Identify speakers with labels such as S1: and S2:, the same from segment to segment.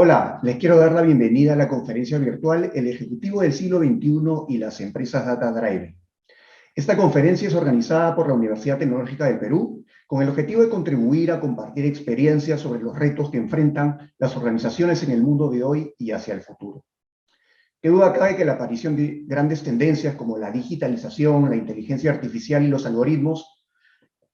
S1: Hola, les quiero dar la bienvenida a la conferencia virtual El Ejecutivo del siglo XXI y las empresas Data Driven. Esta conferencia es organizada por la Universidad Tecnológica del Perú con el objetivo de contribuir a compartir experiencias sobre los retos que enfrentan las organizaciones en el mundo de hoy y hacia el futuro. Qué duda cabe que la aparición de grandes tendencias como la digitalización, la inteligencia artificial y los algoritmos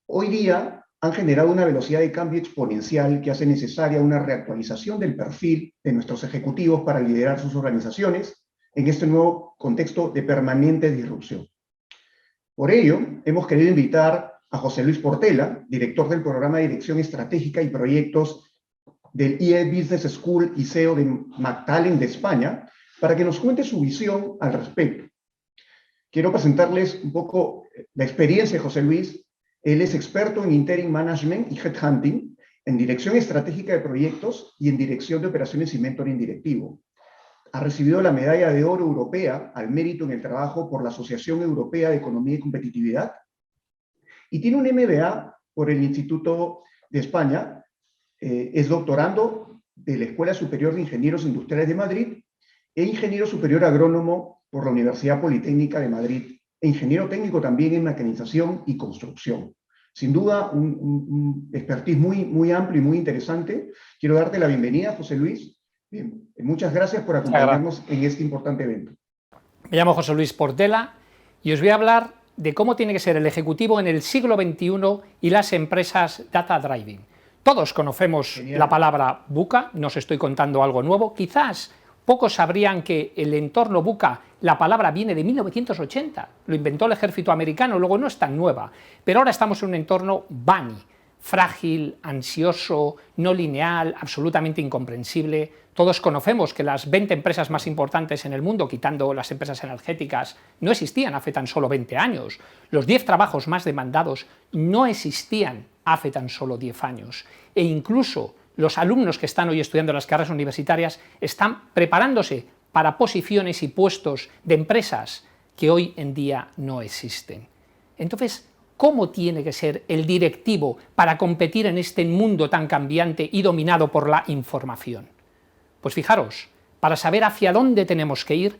S1: hoy día han generado una velocidad de cambio exponencial que hace necesaria una reactualización del perfil de nuestros ejecutivos para liderar sus organizaciones en este nuevo contexto de permanente disrupción. Por ello, hemos querido invitar a José Luis Portela, director del programa de Dirección Estratégica y Proyectos del IE Business School y CEO de Mactalent de España, para que nos cuente su visión al respecto. Quiero presentarles un poco la experiencia de José Luis. Él es experto en Interim Management y Headhunting, en Dirección Estratégica de Proyectos y en Dirección de Operaciones y Mentoring Directivo. Ha recibido la Medalla de Oro Europea al Mérito en el Trabajo por la Asociación Europea de Economía y Competitividad y tiene un MBA por el Instituto de España. Es doctorando de la Escuela Superior de Ingenieros Industriales de Madrid e ingeniero superior agrónomo por la Universidad Politécnica de Madrid e ingeniero técnico también en mecanización y construcción. Sin duda, un expertise muy amplio y muy interesante. Quiero darte la bienvenida, José Luis. Bien, muchas gracias por acompañarnos en este importante evento.
S2: Me llamo José Luis Portela y os voy a hablar de cómo tiene que ser el ejecutivo en el siglo XXI y las empresas Data Driving. Todos conocemos la palabra VUCA, no os estoy contando algo nuevo. Quizás pocos sabrían que el entorno VUCA, la palabra viene de 1980, lo inventó el ejército americano, luego no es tan nueva, pero ahora estamos en un entorno BANI, frágil, ansioso, no lineal, absolutamente incomprensible. Todos conocemos que las 20 empresas más importantes en el mundo, quitando las empresas energéticas, no existían hace tan solo 20 años. Los 10 trabajos más demandados no existían hace tan solo 10 años. E incluso los alumnos que están hoy estudiando las carreras universitarias están preparándose para posiciones y puestos de empresas que hoy en día no existen. Entonces, ¿cómo tiene que ser el directivo para competir en este mundo tan cambiante y dominado por la información? Pues fijaros, para saber hacia dónde tenemos que ir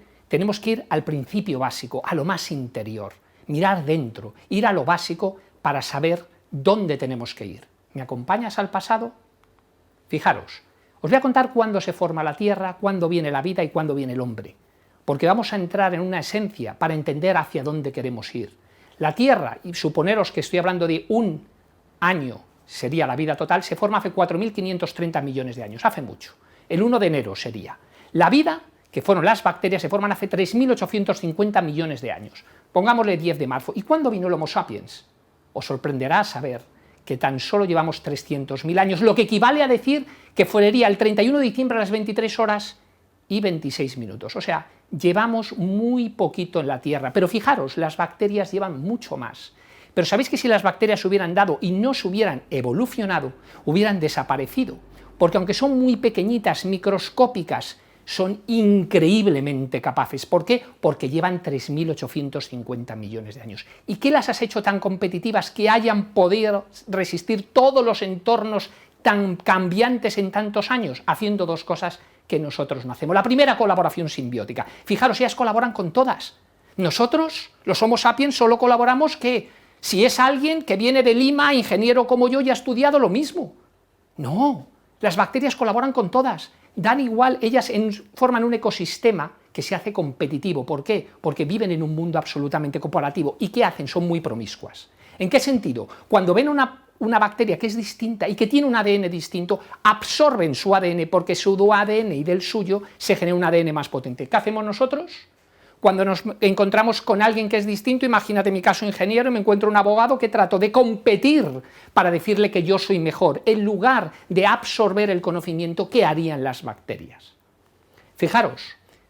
S2: al principio básico, a lo más interior, mirar dentro, ir a lo básico para saber dónde tenemos que ir. ¿Me acompañas al pasado? Fijaros, os voy a contar cuándo se forma la Tierra, cuándo viene la vida y cuándo viene el hombre, porque vamos a entrar en una esencia para entender hacia dónde queremos ir. La Tierra, y suponeros que estoy hablando de un año, sería la vida total, se forma hace 4.530 millones de años, hace mucho. El 1 de enero sería. La vida, que fueron las bacterias, se forman hace 3.850 millones de años. Pongámosle 10 de marzo. ¿Y cuándo vino el Homo sapiens? Os sorprenderá saber que tan solo llevamos 300.000 años, lo que equivale a decir que fuería el 31 de diciembre a las 23 horas y 26 minutos. O sea, llevamos muy poquito en la Tierra, pero fijaros, las bacterias llevan mucho más. Pero sabéis que si las bacterias se hubieran dado y no se hubieran evolucionado, hubieran desaparecido, porque aunque son muy pequeñitas, microscópicas, son increíblemente capaces. ¿Por qué? Porque llevan 3.850 millones de años. ¿Y qué las has hecho tan competitivas que hayan podido resistir todos los entornos tan cambiantes en tantos años? Haciendo dos cosas que nosotros no hacemos. La primera, colaboración simbiótica. Fijaros, ellas colaboran con todas. Nosotros, los Homo sapiens, solo colaboramos que si es alguien que viene de Lima, ingeniero como yo, y ha estudiado lo mismo. No, las bacterias colaboran con todas. Dan igual, ellas forman un ecosistema que se hace competitivo. ¿Por qué? Porque viven en un mundo absolutamente cooperativo. ¿Y qué hacen? Son muy promiscuas. ¿En qué sentido? Cuando ven una bacteria que es distinta y que tiene un ADN distinto, absorben su ADN porque su ADN y del suyo se genera un ADN más potente. ¿Qué hacemos nosotros? Cuando nos encontramos con alguien que es distinto, imagínate mi caso ingeniero, y me encuentro un abogado que trato de competir para decirle que yo soy mejor, en lugar de absorber el conocimiento que harían las bacterias. Fijaros,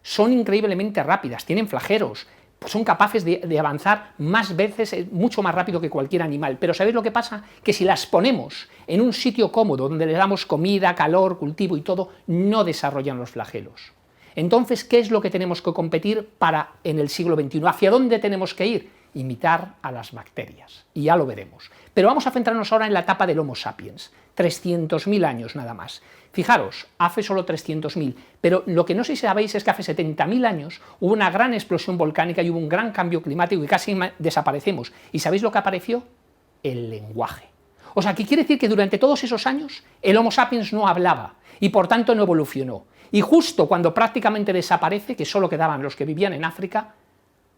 S2: son increíblemente rápidas, tienen flagelos, son capaces de avanzar más veces, mucho más rápido que cualquier animal. Pero ¿sabéis lo que pasa? Que si las ponemos en un sitio cómodo, donde les damos comida, calor, cultivo y todo, no desarrollan los flagelos. Entonces, ¿qué es lo que tenemos que competir en el siglo XXI? ¿Hacia dónde tenemos que ir? imitar a las bacterias, y ya lo veremos. Pero vamos a centrarnos ahora en la etapa del Homo sapiens, 300.000 años nada más. Fijaros, hace solo 300.000, pero lo que no sé si sabéis es que hace 70.000 años hubo una gran explosión volcánica y hubo un gran cambio climático y casi desaparecemos. ¿Y sabéis lo que apareció? El lenguaje. O sea, ¿qué quiere decir? Que durante todos esos años el Homo sapiens no hablaba y por tanto no evolucionó. Y justo cuando prácticamente desaparece, que solo quedaban los que vivían en África,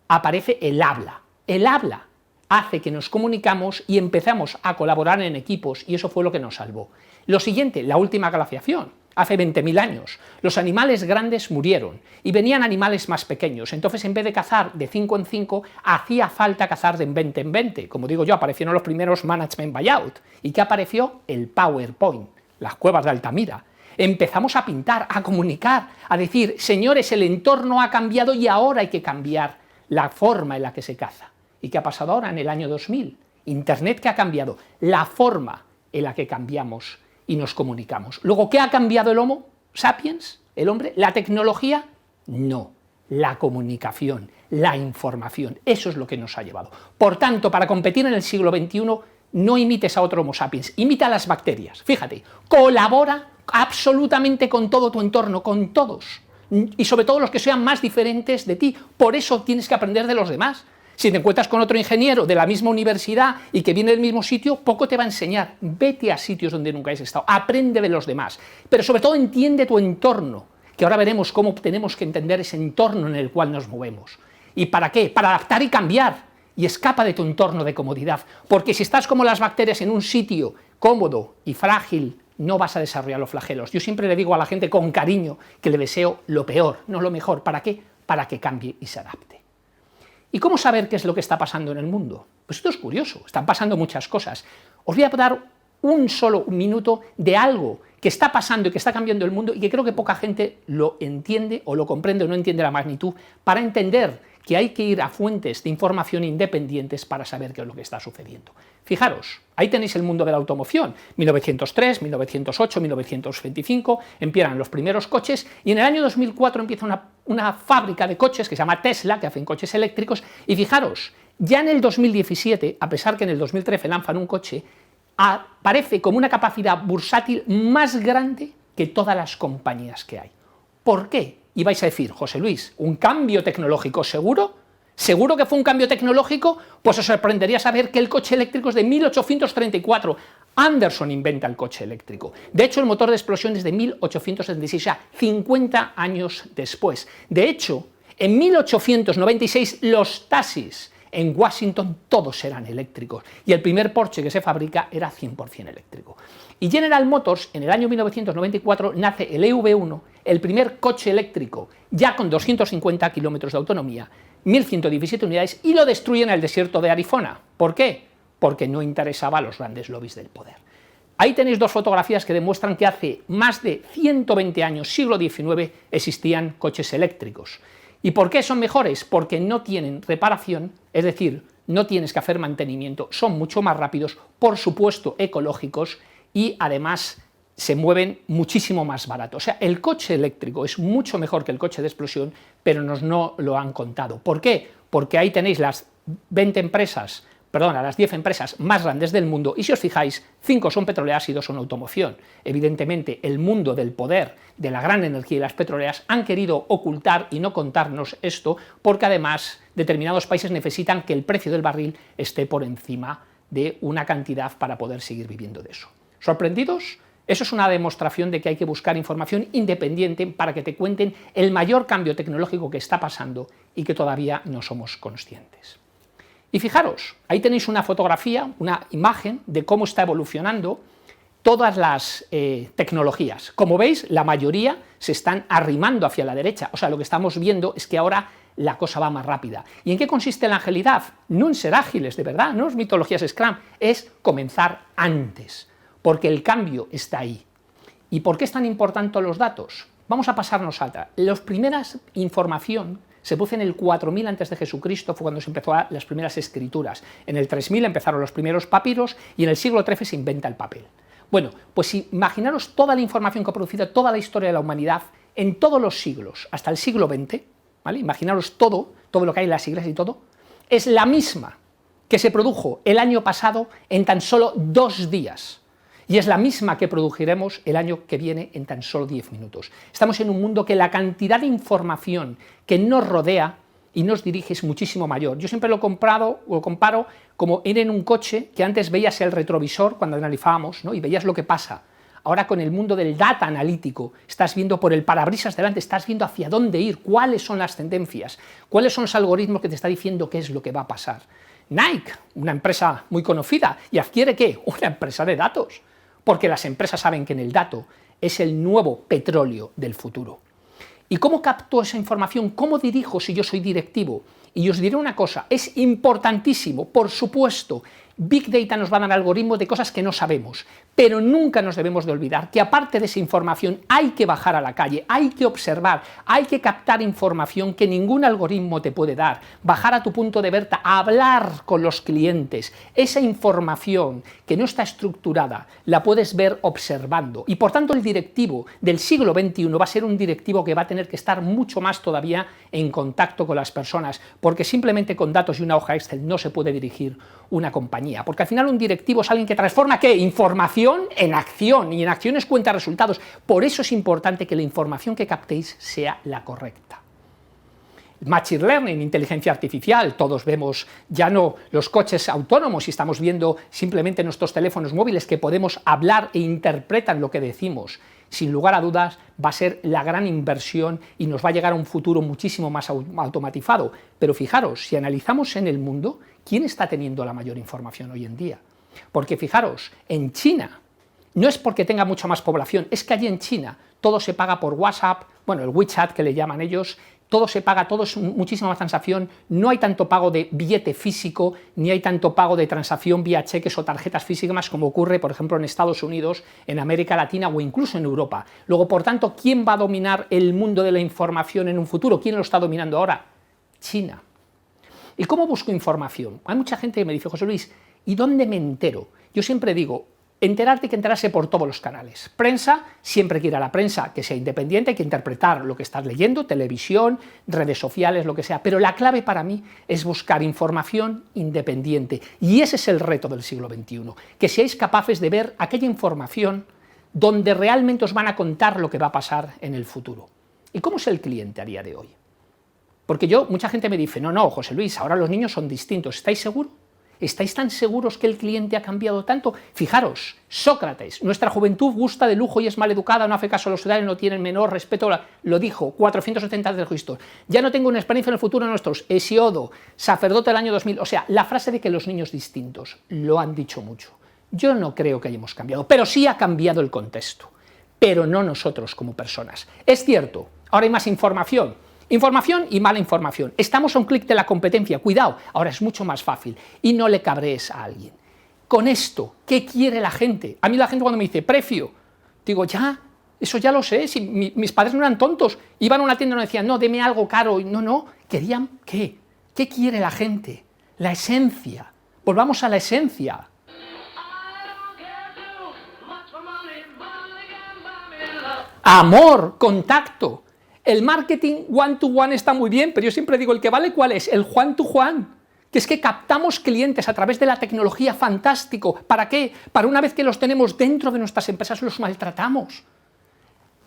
S2: aparece el habla. El habla hace que nos comunicamos y empezamos a colaborar en equipos, y eso fue lo que nos salvó. Lo siguiente, la última glaciación, hace 20.000 años. Los animales grandes murieron y venían animales más pequeños, entonces en vez de cazar de 5 en 5, hacía falta cazar de 20 en 20. Como digo yo, aparecieron los primeros management buyout. ¿Y qué apareció? El PowerPoint, las cuevas de Altamira. Empezamos a pintar, a comunicar, a decir, señores, el entorno ha cambiado y ahora hay que cambiar la forma en la que se caza. ¿Y qué ha pasado ahora en el año 2000? Internet, ¿qué ha cambiado? La forma en la que cambiamos y nos comunicamos. Luego, ¿qué ha cambiado el Homo sapiens, el hombre? ¿La tecnología? No, la comunicación, la información. Eso es lo que nos ha llevado. Por tanto, para competir en el siglo XXI, no imites a otro Homo sapiens, imita a las bacterias. Fíjate, colabora absolutamente con todo tu entorno, con todos. Y sobre todo los que sean más diferentes de ti. Por eso tienes que aprender de los demás. Si te encuentras con otro ingeniero de la misma universidad y que viene del mismo sitio, poco te va a enseñar. Vete a sitios donde nunca has estado, aprende de los demás, pero sobre todo entiende tu entorno, que ahora veremos cómo tenemos que entender ese entorno en el cual nos movemos. ¿Y para qué? Para adaptar y cambiar, y escapa de tu entorno de comodidad, porque si estás como las bacterias en un sitio cómodo y frágil, no vas a desarrollar los flagelos. Yo siempre le digo a la gente con cariño que le deseo lo peor, no lo mejor. ¿Para qué? Para que cambie y se adapte. ¿Y cómo saber qué es lo que está pasando en el mundo? Pues esto es curioso, están pasando muchas cosas. Os voy a dar un minuto de algo que está pasando y que está cambiando el mundo y que creo que poca gente lo entiende o lo comprende o no entiende la magnitud, para entender que hay que ir a fuentes de información independientes para saber qué es lo que está sucediendo. Fijaros, ahí tenéis el mundo de la automoción, 1903, 1908, 1925, empiezan los primeros coches y en el año 2004 empieza una fábrica de coches que se llama Tesla, que hacen coches eléctricos, y fijaros, ya en el 2017, a pesar que en el 2013 lanzan un coche, aparece como una capacidad bursátil más grande que todas las compañías que hay. ¿Por qué? Y vais a decir, José Luis, ¿un cambio tecnológico seguro? ¿Seguro que fue un cambio tecnológico? Pues os sorprendería saber que el coche eléctrico es de 1834. Anderson inventa el coche eléctrico. De hecho, el motor de explosión es de 1876, o sea, 50 años después. De hecho, en 1896 los taxis en Washington todos eran eléctricos y el primer Porsche que se fabrica era 100% eléctrico. Y General Motors, en el año 1994, nace el EV1, el primer coche eléctrico, ya con 250 kilómetros de autonomía, 1.117 unidades, y lo destruyen en el desierto de Arizona. ¿Por qué? Porque no interesaba a los grandes lobbies del poder. Ahí tenéis dos fotografías que demuestran que hace más de 120 años, siglo XIX, existían coches eléctricos. ¿Y por qué son mejores? Porque no tienen reparación, es decir, no tienes que hacer mantenimiento, son mucho más rápidos, por supuesto ecológicos, y además se mueven muchísimo más barato. O sea, el coche eléctrico es mucho mejor que el coche de explosión, pero no lo han contado. ¿Por qué? Porque ahí tenéis las 10 empresas más grandes del mundo, y si os fijáis, 5 son petroleras y 2 son automoción. Evidentemente, el mundo del poder, de la gran energía y las petroleras han querido ocultar y no contarnos esto, porque además determinados países necesitan que el precio del barril esté por encima de una cantidad para poder seguir viviendo de eso. ¿Sorprendidos? Eso es una demostración de que hay que buscar información independiente para que te cuenten el mayor cambio tecnológico que está pasando y que todavía no somos conscientes. Y fijaros, ahí tenéis una fotografía, una imagen de cómo está evolucionando todas las tecnologías. Como veis, la mayoría se están arrimando hacia la derecha. O sea, lo que estamos viendo es que ahora la cosa va más rápida. ¿Y en qué consiste la agilidad? No en ser ágiles, de verdad, no es mitologías Scrum, es comenzar antes, porque el cambio está ahí. ¿Y por qué es tan importante los datos? Vamos a pasarnos a las primeras información se puso en el 4000 a.C., fue cuando se empezó las primeras escrituras. En el 3000 empezaron los primeros papiros y en el siglo XIII se inventa el papel. Bueno, pues imaginaros toda la información que ha producido toda la historia de la humanidad en todos los siglos, hasta el siglo XX, ¿vale? Imaginaros todo lo que hay en las iglesias y todo. es la misma que se produjo el año pasado en tan solo 2 días. Y es la misma que produciremos el año que viene en tan solo 10 minutos. Estamos en un mundo que la cantidad de información que nos rodea y nos dirige es muchísimo mayor. Yo siempre lo comparo como ir en un coche que antes veías el retrovisor cuando analizábamos, ¿no? Y veías lo que pasa. Ahora con el mundo del data analítico, estás viendo por el parabrisas delante, estás viendo hacia dónde ir, cuáles son las tendencias, cuáles son los algoritmos que te están diciendo qué es lo que va a pasar. Nike, una empresa muy conocida, ¿y adquiere qué? Una empresa de datos, porque las empresas saben que en el dato es el nuevo petróleo del futuro. ¿Y cómo capto esa información? ¿Cómo dirijo si yo soy directivo? Y os diré una cosa, es importantísimo, por supuesto, Big Data nos va a dar algoritmos de cosas que no sabemos, pero nunca nos debemos de olvidar que aparte de esa información hay que bajar a la calle, hay que observar, hay que captar información que ningún algoritmo te puede dar, bajar a tu punto de vista, hablar con los clientes, esa información que no está estructurada la puedes ver observando y por tanto el directivo del siglo XXI va a ser un directivo que va a tener que estar mucho más todavía en contacto con las personas, porque simplemente con datos y una hoja Excel no se puede dirigir una compañía, porque al final un directivo es alguien que transforma ¿qué? Información en acción, y en acciones cuenta resultados. Por eso es importante que la información que captéis sea la correcta. Machine Learning, inteligencia artificial, todos vemos ya no los coches autónomos y estamos viendo simplemente nuestros teléfonos móviles que podemos hablar e interpretan lo que decimos. Sin lugar a dudas va a ser la gran inversión y nos va a llegar a un futuro muchísimo más automatizado. Pero fijaros, si analizamos en el mundo, ¿quién está teniendo la mayor información hoy en día? Porque fijaros, en China, no es porque tenga mucha más población, es que allí en China todo se paga por WhatsApp, bueno, el WeChat que le llaman ellos, todo se paga, todo es muchísima más transacción, no hay tanto pago de billete físico, ni hay tanto pago de transacción vía cheques o tarjetas físicas como ocurre, por ejemplo, en Estados Unidos, en América Latina o incluso en Europa. Luego, por tanto, ¿quién va a dominar el mundo de la información en un futuro? ¿Quién lo está dominando ahora? China. ¿Y cómo busco información? Hay mucha gente que me dice, José Luis, ¿y dónde me entero? Yo siempre digo, enterarte hay que enterarse por todos los canales. Prensa, siempre que ir a la prensa que sea independiente, hay que interpretar lo que estás leyendo, televisión, redes sociales, lo que sea, pero la clave para mí es buscar información independiente, y ese es el reto del siglo XXI, que seáis capaces de ver aquella información donde realmente os van a contar lo que va a pasar en el futuro. ¿Y cómo es el cliente a día de hoy? Porque mucha gente me dice, no, José Luis, ahora los niños son distintos, ¿estáis seguros? ¿Estáis tan seguros que el cliente ha cambiado tanto? Fijaros, Sócrates, nuestra juventud gusta de lujo y es maleducada, no hace caso a los ciudadanos, no tienen menor respeto, lo dijo 470 del Cristo. Ya no tengo una experiencia en el futuro nuestros. Hesiodo, sacerdote del año 2000, o sea, la frase de que los niños distintos, lo han dicho mucho. Yo no creo que hayamos cambiado, pero sí ha cambiado el contexto, pero no nosotros como personas. Es cierto, ahora hay más información y mala información. Estamos a un clic de la competencia, cuidado, ahora es mucho más fácil y no le cabrees a alguien. Con esto, ¿qué quiere la gente? A mí la gente cuando me dice precio, digo, ya, eso ya lo sé, si mis padres no eran tontos, iban a una tienda y no decían, no, deme algo caro, no, querían, ¿qué? ¿Qué quiere la gente? La esencia, volvamos a la esencia. Amor, contacto. El marketing one-to-one está muy bien, pero yo siempre digo, el que vale, ¿cuál es? El one-to-one, que es que captamos clientes a través de la tecnología, fantástico. ¿Para qué? Para una vez que los tenemos dentro de nuestras empresas, los maltratamos.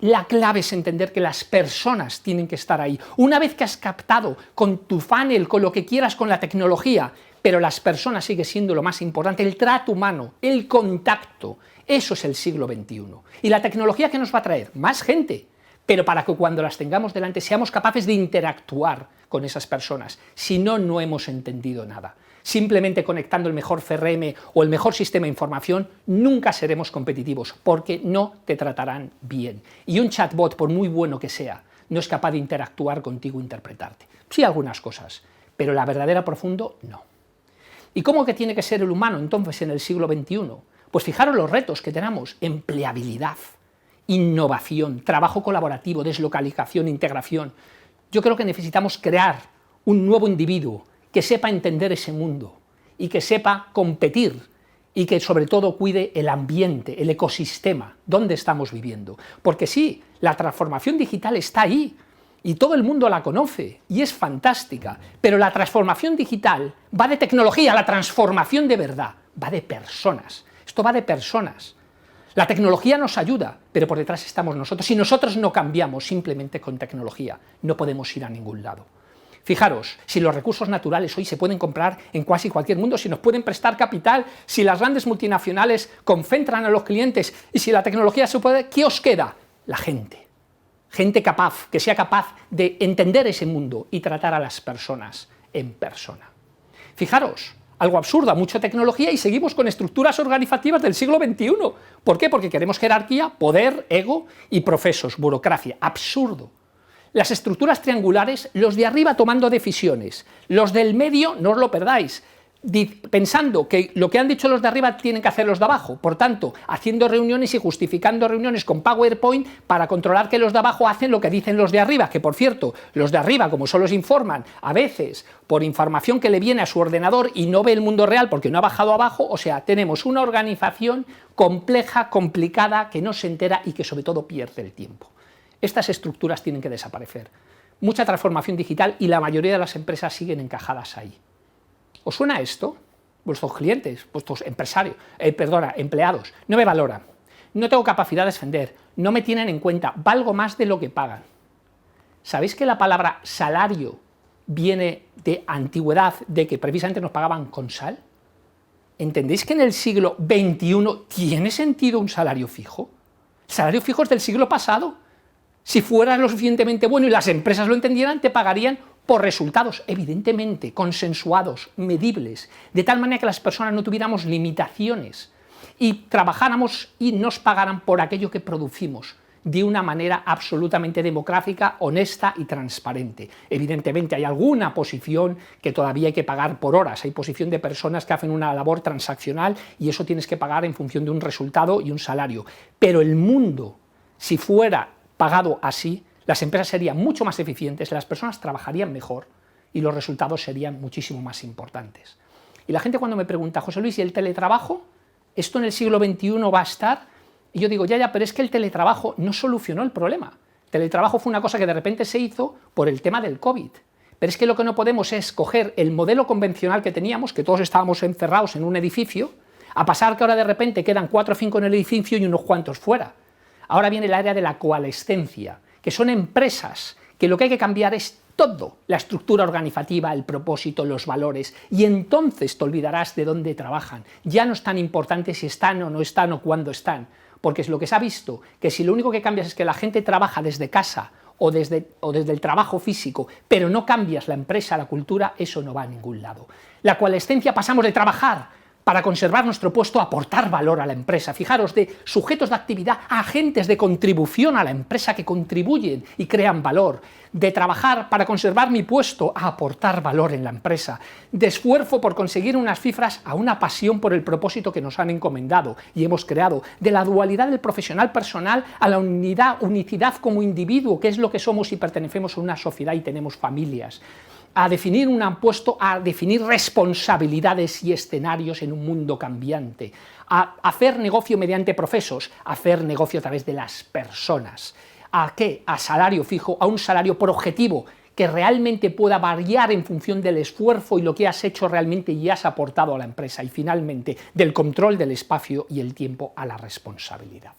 S2: La clave es entender que las personas tienen que estar ahí. Una vez que has captado con tu funnel, con lo que quieras, con la tecnología, pero las personas sigue siendo lo más importante, el trato humano, el contacto, eso es el siglo XXI. ¿Y la tecnología qué nos va a traer? Más gente. Pero para que cuando las tengamos delante seamos capaces de interactuar con esas personas. Si no, no hemos entendido nada. Simplemente conectando el mejor CRM o el mejor sistema de información, nunca seremos competitivos, porque no te tratarán bien. Y un chatbot, por muy bueno que sea, no es capaz de interactuar contigo e interpretarte. Sí, algunas cosas, pero la verdadera profundo, no. ¿Y cómo que tiene que ser el humano entonces en el siglo XXI? Pues fijaros los retos que tenemos: empleabilidad, innovación, trabajo colaborativo, deslocalización, integración. Yo creo que necesitamos crear un nuevo individuo que sepa entender ese mundo y que sepa competir y que sobre todo cuide el ambiente, el ecosistema, donde estamos viviendo. Porque sí, la transformación digital está ahí y todo el mundo la conoce y es fantástica, pero la transformación digital va de tecnología, la transformación de verdad va de personas. Esto va de personas. La tecnología nos ayuda, pero por detrás estamos nosotros. Si nosotros no cambiamos simplemente con tecnología, no podemos ir a ningún lado. Fijaros, si los recursos naturales hoy se pueden comprar en casi cualquier mundo, si nos pueden prestar capital, si las grandes multinacionales concentran a los clientes y si la tecnología se puede, ¿qué os queda? La gente. Gente capaz, que sea capaz de entender ese mundo y tratar a las personas en persona. Fijaros, algo absurdo, mucha tecnología y seguimos con estructuras organizativas del siglo XXI. ¿Por qué? Porque queremos jerarquía, poder, ego y profesos, burocracia. Absurdo. Las estructuras triangulares, los de arriba tomando decisiones, los del medio, no os lo perdáis, pensando que lo que han dicho los de arriba tienen que hacer los de abajo, por tanto, haciendo reuniones y justificando reuniones con PowerPoint para controlar que los de abajo hacen lo que dicen los de arriba, que por cierto, los de arriba, como solo se informan, a veces por información que le viene a su ordenador y no ve el mundo real porque no ha bajado abajo, o sea, tenemos una organización compleja, complicada, que no se entera y que sobre todo pierde el tiempo. Estas estructuras tienen que desaparecer. Mucha transformación digital y la mayoría de las empresas siguen encajadas ahí. ¿Os suena esto? Vuestros clientes, vuestros empleados, no me valoran, no tengo capacidad de defender, no me tienen en cuenta, valgo más de lo que pagan. ¿Sabéis que la palabra salario viene de antigüedad, de que precisamente nos pagaban con sal? ¿Entendéis que en el siglo XXI tiene sentido un salario fijo? El salario fijo es del siglo pasado. Si fueras lo suficientemente bueno y las empresas lo entendieran, te pagarían por resultados, evidentemente, consensuados, medibles, de tal manera que las personas no tuviéramos limitaciones y trabajáramos y nos pagaran por aquello que producimos de una manera absolutamente democrática, honesta y transparente. Evidentemente hay alguna posición que todavía hay que pagar por horas, hay posición de personas que hacen una labor transaccional y eso tienes que pagar en función de un resultado y un salario. Pero el mundo, si fuera pagado así, las empresas serían mucho más eficientes, las personas trabajarían mejor y los resultados serían muchísimo más importantes. Y la gente cuando me pregunta, José Luis, ¿y el teletrabajo? ¿Esto en el siglo XXI va a estar? Y yo digo, ya, pero es que el teletrabajo no solucionó el problema. El teletrabajo fue una cosa que de repente se hizo por el tema del COVID. Pero es que lo que no podemos es coger el modelo convencional que teníamos, que todos estábamos encerrados en un edificio, a pasar que ahora de repente quedan 4 o 5 en el edificio y unos cuantos fuera. Ahora viene el área de la coalescencia, que son empresas que lo que hay que cambiar es todo, la estructura organizativa, el propósito, los valores, y entonces te olvidarás de dónde trabajan. Ya no es tan importante si están o no están o cuándo están, porque es lo que se ha visto, que si lo único que cambias es que la gente trabaja desde casa o desde el trabajo físico, pero no cambias la empresa, la cultura, eso no va a ningún lado. La coalescencia pasamos de trabajar para conservar nuestro puesto, aportar valor a la empresa. Fijaros, de sujetos de actividad a agentes de contribución a la empresa que contribuyen y crean valor. De trabajar para conservar mi puesto a aportar valor en la empresa. De esfuerzo por conseguir unas cifras a una pasión por el propósito que nos han encomendado y hemos creado. De la dualidad del profesional personal a la unicidad como individuo, que es lo que somos y pertenecemos a una sociedad y tenemos familias. A definir un puesto, a definir responsabilidades y escenarios en un mundo cambiante, a hacer negocio mediante procesos, a hacer negocio a través de las personas. ¿A qué? A salario fijo, a un salario por objetivo que realmente pueda variar en función del esfuerzo y lo que has hecho realmente y has aportado a la empresa. Y finalmente, del control del espacio y el tiempo a la responsabilidad.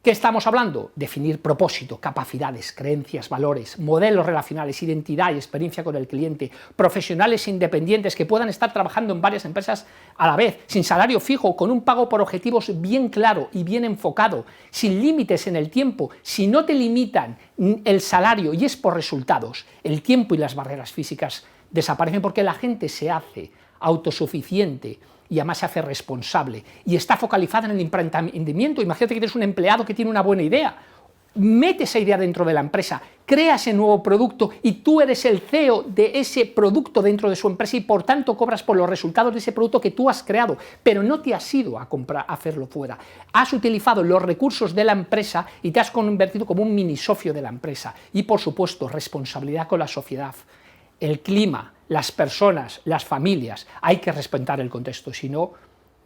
S2: ¿Qué estamos hablando? Definir propósito, capacidades, creencias, valores, modelos relacionales, identidad y experiencia con el cliente, profesionales independientes que puedan estar trabajando en varias empresas a la vez, sin salario fijo, con un pago por objetivos bien claro y bien enfocado, sin límites en el tiempo. Si no te limitan el salario y es por resultados, el tiempo y las barreras físicas desaparecen porque la gente se hace autosuficiente y además se hace responsable y está focalizada en el emprendimiento. Imagínate que tienes un empleado que tiene una buena idea, mete esa idea dentro de la empresa, crea ese nuevo producto y tú eres el CEO de ese producto dentro de su empresa y por tanto cobras por los resultados de ese producto que tú has creado, pero no te has ido a hacerlo fuera. Has utilizado los recursos de la empresa y te has convertido como un mini socio de la empresa y por supuesto responsabilidad con la sociedad. El clima, las personas, las familias, hay que respetar el contexto, si no,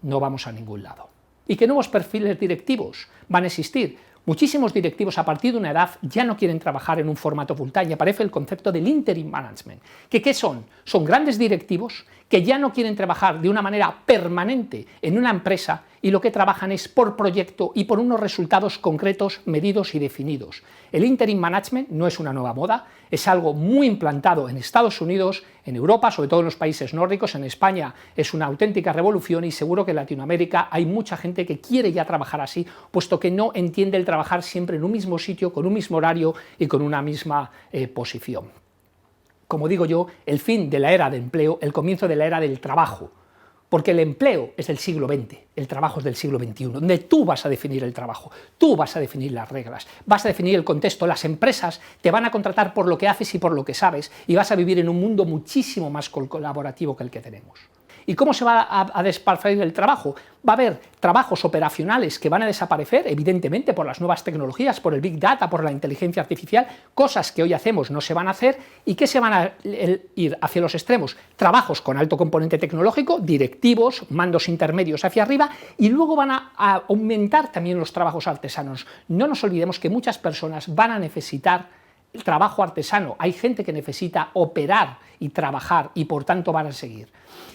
S2: no vamos a ningún lado. ¿Y qué nuevos perfiles directivos van a existir? Muchísimos directivos a partir de una edad ya no quieren trabajar en un formato full time y aparece el concepto del interim management. ¿Qué son? Son grandes directivos que ya no quieren trabajar de una manera permanente en una empresa y lo que trabajan es por proyecto y por unos resultados concretos, medidos y definidos. El interim management no es una nueva moda, es algo muy implantado en Estados Unidos, en Europa, sobre todo en los países nórdicos. En España es una auténtica revolución y seguro que en Latinoamérica hay mucha gente que quiere ya trabajar así, puesto que no entiende el trabajar siempre en un mismo sitio, con un mismo horario y con una misma posición. Como digo yo, el fin de la era de empleo, el comienzo de la era del trabajo, porque el empleo es del siglo XX, el trabajo es del siglo XXI, donde tú vas a definir el trabajo, tú vas a definir las reglas, vas a definir el contexto, las empresas te van a contratar por lo que haces y por lo que sabes, y vas a vivir en un mundo muchísimo más colaborativo que el que tenemos. ¿Y cómo se va a desparpajar el trabajo? Va a haber trabajos operacionales que van a desaparecer, evidentemente, por las nuevas tecnologías, por el Big Data, por la inteligencia artificial, cosas que hoy hacemos no se van a hacer y que se van a ir hacia los extremos. Trabajos con alto componente tecnológico, directivos, mandos intermedios hacia arriba, y luego van a aumentar también los trabajos artesanos. No nos olvidemos que muchas personas van a necesitar el trabajo artesano. Hay gente que necesita operar y trabajar y por tanto van a seguir.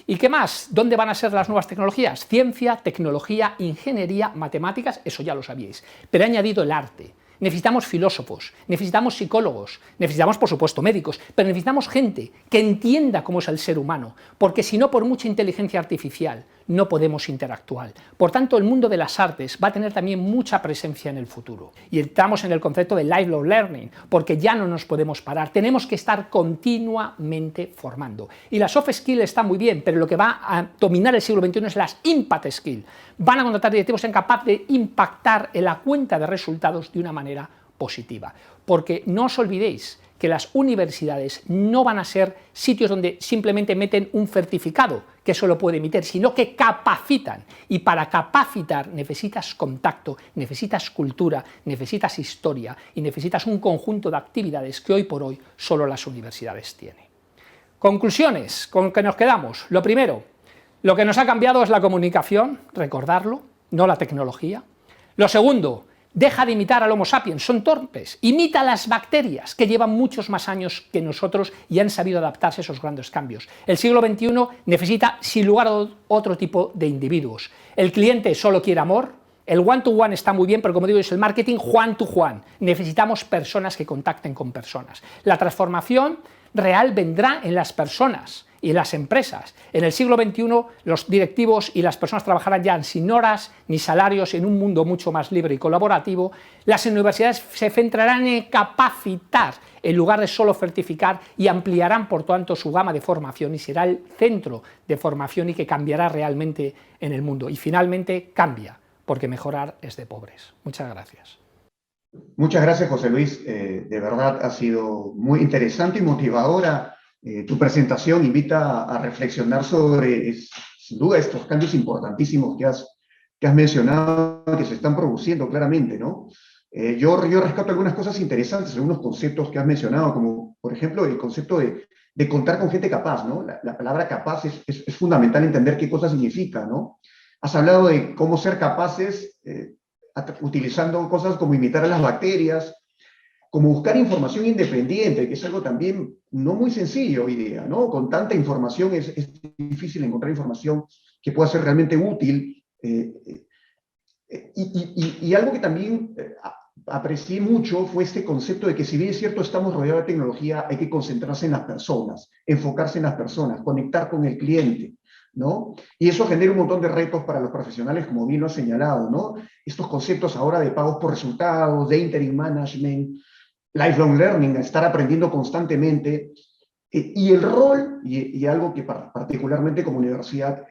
S2: ¿Y qué más? ¿Dónde van a ser las nuevas tecnologías? Ciencia, tecnología, ingeniería, matemáticas, eso ya lo sabíais. Pero he añadido el arte. Necesitamos filósofos, necesitamos psicólogos, necesitamos por supuesto médicos, pero necesitamos gente que entienda cómo es el ser humano, porque si no, por mucha inteligencia artificial no podemos interactuar. Por tanto, el mundo de las artes va a tener también mucha presencia en el futuro. Y estamos en el concepto de lifelong learning, porque ya no nos podemos parar, tenemos que estar continuamente formando. Y la soft skill está muy bien, pero lo que va a dominar el siglo XXI es las impact skill. Van a contratar directivos que sean capaces de impactar en la cuenta de resultados de una manera positiva. Porque no os olvidéis que las universidades no van a ser sitios donde simplemente meten un certificado que eso lo puede emitir, sino que capacitan. Y para capacitar necesitas contacto, necesitas cultura, necesitas historia y necesitas un conjunto de actividades que hoy por hoy solo las universidades tienen. Conclusiones, ¿con qué nos quedamos? Lo primero, lo que nos ha cambiado es la comunicación, recordarlo, no la tecnología. Lo segundo, deja de imitar al Homo sapiens, son torpes, imita a las bacterias que llevan muchos más años que nosotros y han sabido adaptarse a esos grandes cambios. El siglo XXI necesita sin lugar a otro tipo de individuos. El cliente solo quiere amor, el one-to-one está muy bien, pero como digo es el marketing one-to-one. Necesitamos personas que contacten con personas. La transformación real vendrá en las personas y en las empresas. En el siglo XXI los directivos y las personas trabajarán ya sin horas ni salarios en un mundo mucho más libre y colaborativo. Las universidades se centrarán en capacitar en lugar de solo certificar y ampliarán por tanto su gama de formación y será el centro de formación y que cambiará realmente en el mundo. Y finalmente cambia, porque mejorar es de pobres. Muchas gracias.
S1: Muchas gracias, José Luis. De verdad ha sido muy interesante y motivadora. Tu presentación invita a reflexionar sobre, sin duda, estos cambios importantísimos que has mencionado, que se están produciendo claramente, ¿no? Yo rescato algunas cosas interesantes, algunos conceptos que has mencionado, como, por ejemplo, el concepto de contar con gente capaz, ¿no? La palabra capaz es fundamental entender qué cosa significa, ¿no? Has hablado de cómo ser capaces utilizando cosas como imitar a las bacterias, como buscar información independiente, que es algo también no muy sencillo hoy día, ¿no? Con tanta información es difícil encontrar información que pueda ser realmente útil. Y algo que también aprecié mucho fue este concepto de que si bien es cierto estamos rodeados de tecnología, hay que concentrarse en las personas, enfocarse en las personas, conectar con el cliente, ¿no? Y eso genera un montón de retos para los profesionales, como bien lo ha señalado, ¿no? Estos conceptos ahora de pagos por resultados, de interim management, lifelong learning, estar aprendiendo constantemente, y el rol, y algo que particularmente como universidad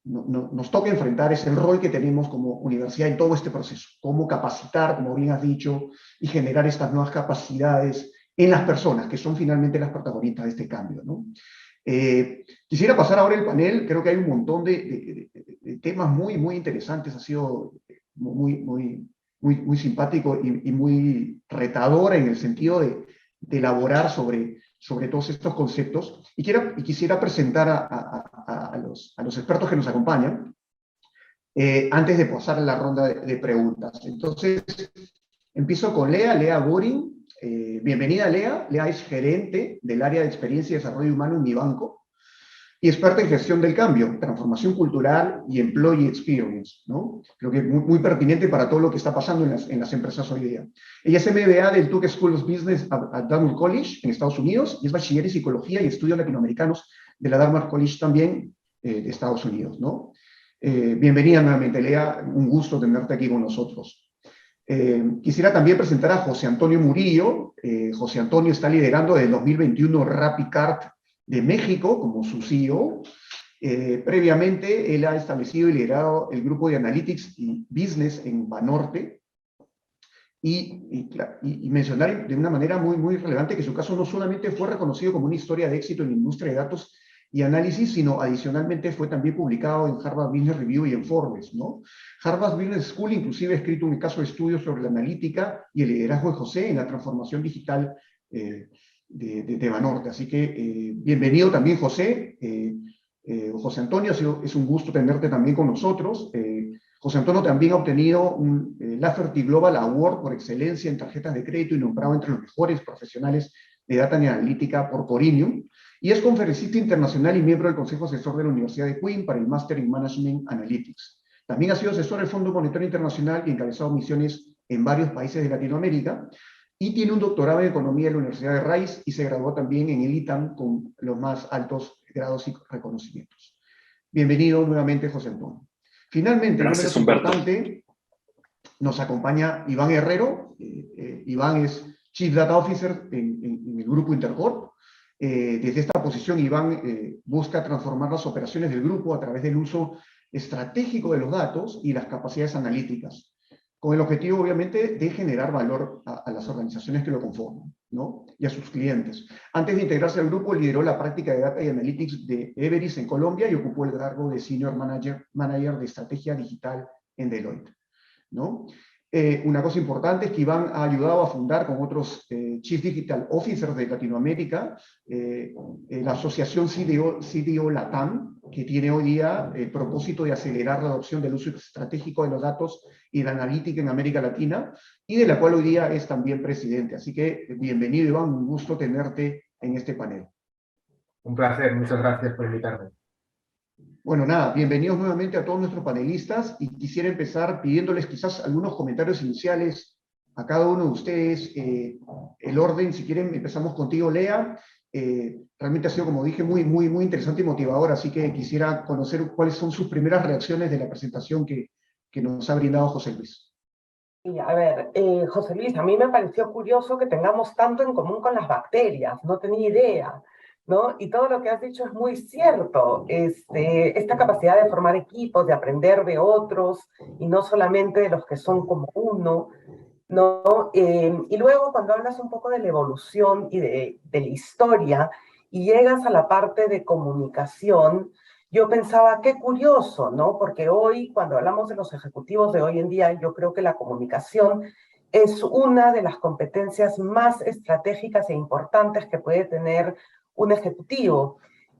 S1: nos toca enfrentar, es el rol que tenemos como universidad en todo este proceso, cómo capacitar, como bien has dicho, y generar estas nuevas capacidades en las personas, que son finalmente las protagonistas de este cambio, ¿no? Quisiera pasar ahora el panel, creo que hay un montón de temas muy interesantes, ha sido muy simpático y muy retador en el sentido de elaborar sobre todos estos conceptos. Y quisiera presentar a los expertos que nos acompañan antes de pasar a la ronda de preguntas. Entonces, Empiezo con Lea Gorin. Bienvenida, Lea. Lea es gerente del área de experiencia y desarrollo humano en mi banco y experta en gestión del cambio, transformación cultural y employee experience, ¿no? Creo que es muy pertinente para todo lo que está pasando en las empresas hoy día. Ella es MBA del Tuke School of Business at Dartmouth College en Estados Unidos y es bachiller en psicología y estudios latinoamericanos de la Dartmouth College también de Estados Unidos, ¿no? Bienvenida nuevamente, Lea, un gusto tenerte aquí con nosotros. Quisiera también presentar a José Antonio Murillo. José Antonio está liderando desde el 2021 RappiCard de México como su CEO. Previamente, él ha establecido y liderado el grupo de Analytics y Business en Banorte. Y mencionar de una manera muy relevante que su caso no solamente fue reconocido como una historia de éxito en la industria de datos y análisis, sino adicionalmente fue también publicado en Harvard Business Review y en Forbes, ¿no? Harvard Business School inclusive ha escrito un caso de estudio sobre la analítica y el liderazgo de José en la transformación digital de Banorte. Así que bienvenido también, José. José Antonio, es un gusto tenerte también con nosotros. José Antonio también ha obtenido un Lafferty Global Award por excelencia en tarjetas de crédito y nombrado entre los mejores profesionales de data y analítica por Corinium. Y es conferencista internacional y miembro del Consejo Asesor de la Universidad de Queen para el Master in Management Analytics. También ha sido asesor del Fondo Monetario Internacional y encabezado misiones en varios países de Latinoamérica. Y tiene un doctorado en Economía en la Universidad de Rice y se graduó también en el ITAM con los más altos grados y reconocimientos. Bienvenido nuevamente, José Antonio. Finalmente,
S3: gracias,
S1: no menos
S3: Humberto.
S1: importante, nos acompaña Iván Herrero. Iván es Chief Data Officer en el grupo Intercorp. Desde esta posición, Iván busca transformar las operaciones del grupo a través del uso estratégico de los datos y las capacidades analíticas, con el objetivo, obviamente, de generar valor a las organizaciones que lo conforman, ¿no? Y a sus clientes. Antes de integrarse al grupo, lideró la práctica de Data y Analytics de Everis en Colombia y ocupó el cargo de Senior Manager de Estrategia Digital en Deloitte, ¿no? Una cosa importante es que Iván ha ayudado a fundar con otros Chief Digital Officers de Latinoamérica la asociación CDO Latam, que tiene hoy día el propósito de acelerar la adopción del uso estratégico de los datos y la analítica en América Latina, y de la cual hoy día es también presidente. Así que bienvenido, Iván, un gusto tenerte en este panel.
S4: Un placer, muchas gracias por invitarme.
S1: Bueno, nada, bienvenidos nuevamente a todos nuestros panelistas y quisiera empezar pidiéndoles quizás algunos comentarios iniciales a cada uno de ustedes. El orden, si quieren, empezamos contigo, Lea. Realmente ha sido, como dije, muy interesante y motivador, así que quisiera conocer cuáles son sus primeras reacciones de la presentación que nos ha brindado José Luis.
S5: Sí, a ver, José Luis, a mí me pareció curioso que tengamos tanto en común con las bacterias, no tenía idea, ¿no? Y todo lo que has dicho es muy cierto, esta capacidad de formar equipos, de aprender de otros, y no solamente de los que son como uno, ¿no? Y luego cuando hablas un poco de la evolución y de la historia, y llegas a la parte de comunicación, yo pensaba, qué curioso, ¿no? Porque hoy, cuando hablamos de los ejecutivos de hoy en día, yo creo que la comunicación es una de las competencias más estratégicas e importantes que puede tener un ejecutivo.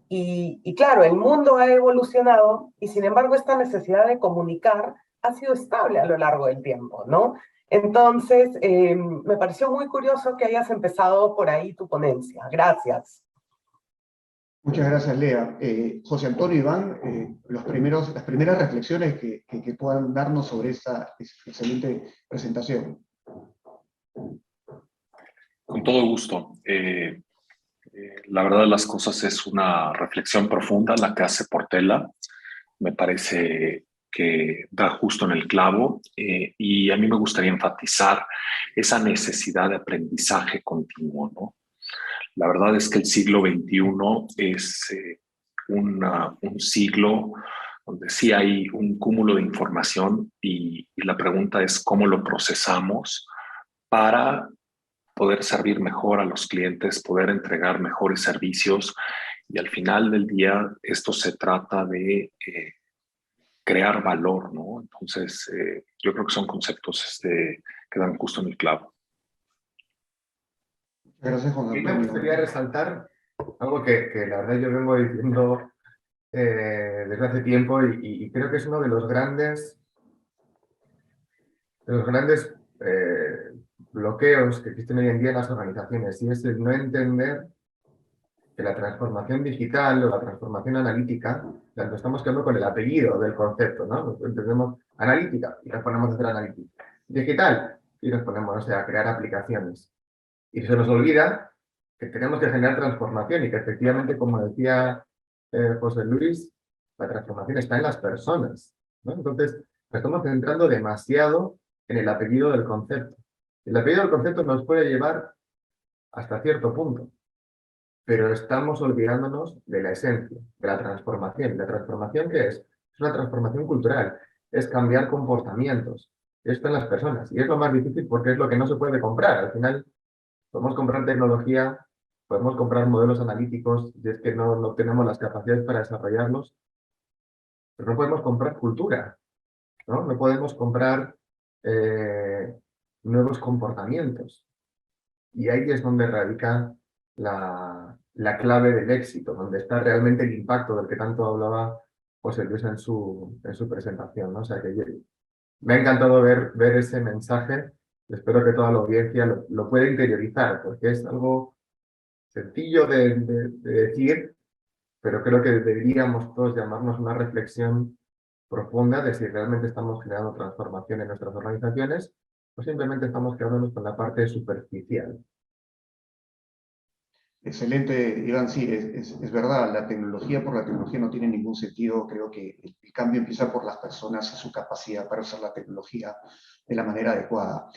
S5: Y claro, el mundo ha evolucionado y sin embargo esta necesidad de comunicar ha sido estable a lo largo del tiempo, ¿no? Entonces, me pareció muy curioso que hayas empezado por ahí tu ponencia. Gracias.
S1: Muchas gracias, Lea. José Antonio, Iván, las primeras reflexiones que puedan darnos sobre esta excelente presentación.
S3: Con todo gusto. La verdad de las cosas es una reflexión profunda la que hace Portela. Me parece que da justo en el clavo y a mí me gustaría enfatizar esa necesidad de aprendizaje continuo, ¿no? La verdad es que el siglo XXI es un siglo donde sí hay un cúmulo de información y la pregunta es cómo lo procesamos para poder servir mejor a los clientes, poder entregar mejores servicios y al final del día esto se trata de crear valor, ¿no? Entonces yo creo que son conceptos que dan justo en el clavo.
S1: Gracias, Juan
S4: A mí
S1: Antonio.
S4: me gustaría resaltar algo que la verdad yo vengo diciendo desde hace tiempo y creo que es uno de los grandes bloqueos que existen hoy en día en las organizaciones, y es el no entender que la transformación digital o la transformación analítica, tanto estamos quedando con el apellido del concepto, ¿no? Entendemos analítica y nos ponemos a hacer analítica. Digital y nos ponemos, o sea, a crear aplicaciones. Y se nos olvida que tenemos que generar transformación y que efectivamente, como decía José Luis, la transformación está en las personas, ¿no? Entonces, nos estamos centrando demasiado en el apellido del concepto. El apellido del concepto nos puede llevar hasta cierto punto, pero estamos olvidándonos de la esencia, de la transformación. ¿La transformación qué es? Es una transformación cultural, es cambiar comportamientos. Esto en las personas. Y es lo más difícil porque es lo que no se puede comprar. Al final, podemos comprar tecnología, podemos comprar modelos analíticos, y es que no tenemos las capacidades para desarrollarlos, pero no podemos comprar cultura, ¿no? No podemos comprar nuevos comportamientos. Y ahí es donde radica la clave del éxito, donde está realmente el impacto del que tanto hablaba José Luis en su presentación, ¿no? O sea que me ha encantado ver ese mensaje. Espero que toda la audiencia lo pueda interiorizar, porque es algo sencillo de decir, pero creo que deberíamos todos llamarnos una reflexión profunda de si realmente estamos generando transformación en nuestras organizaciones o simplemente estamos quedándonos con la parte superficial.
S1: Excelente, Iván. Sí, es verdad, la tecnología por la tecnología no tiene ningún sentido. Creo que el cambio empieza por las personas y su capacidad para usar la tecnología de la manera adecuada.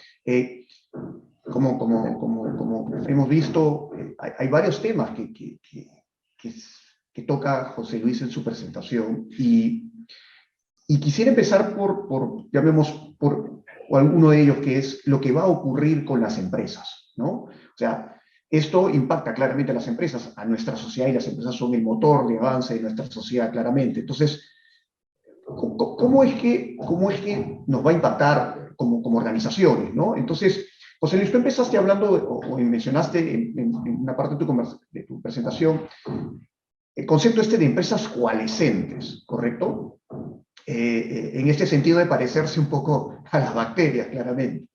S1: Como hemos visto, hay varios temas que toca José Luis en su presentación y quisiera empezar llamemos, por alguno de ellos, que es lo que va a ocurrir con las empresas, ¿no? O sea, esto impacta claramente a las empresas, a nuestra sociedad, y las empresas son el motor de avance de nuestra sociedad, claramente. Entonces, ¿cómo es que nos va a impactar como organizaciones, ¿no? Entonces, José Luis, tú empezaste hablando, o mencionaste en una parte de tu presentación, el concepto de empresas coalescentes, ¿correcto? En este sentido de parecerse un poco a las bacterias, claramente.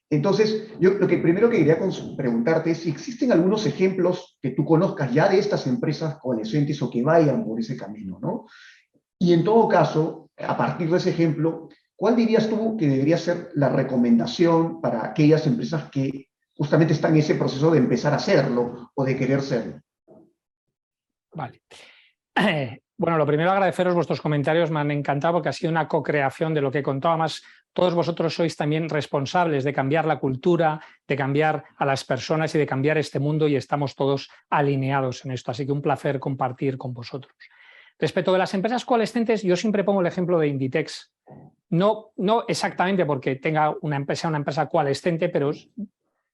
S1: Entonces, yo lo que primero que quería preguntarte es si existen algunos ejemplos que tú conozcas ya de estas empresas coalescentes o que vayan por ese camino, ¿no? Y en todo caso, a partir de ese ejemplo, ¿cuál dirías tú que debería ser la recomendación para aquellas empresas que justamente están en ese proceso de empezar a hacerlo o de querer serlo?
S2: Vale. Bueno, lo primero, agradeceros vuestros comentarios, me han encantado porque ha sido una co-creación de lo que contaba. Más, todos vosotros sois también responsables de cambiar la cultura, de cambiar a las personas y de cambiar este mundo, y estamos todos alineados en esto. Así que un placer compartir con vosotros. Respecto de las empresas coalescentes, yo siempre pongo el ejemplo de Inditex. No exactamente porque tenga una empresa coalescente, pero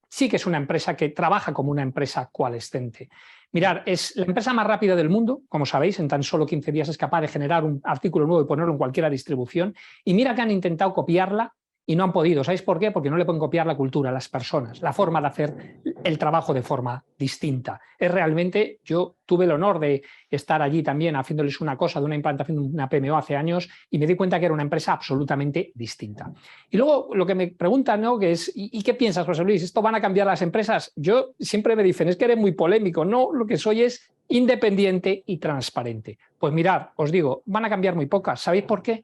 S2: sí que es una empresa que trabaja como una empresa coalescente. Mirad, es la empresa más rápida del mundo, como sabéis, en tan solo 15 días es capaz de generar un artículo nuevo y ponerlo en cualquier distribución, y mira que han intentado copiarla y no han podido. ¿Sabéis por qué? Porque no le pueden copiar la cultura, las personas, la forma de hacer el trabajo de forma distinta. Es realmente, yo tuve el honor de estar allí también haciéndoles una cosa de una implantación de una PMO hace años y me di cuenta que era una empresa absolutamente distinta. Y luego lo que me preguntan, ¿no? Que es, ¿y qué piensas, José Luis? ¿Esto van a cambiar las empresas? Yo siempre me dicen, es que eres muy polémico. No, lo que soy es independiente y transparente. Pues mirad, os digo, van a cambiar muy pocas. ¿Sabéis por qué?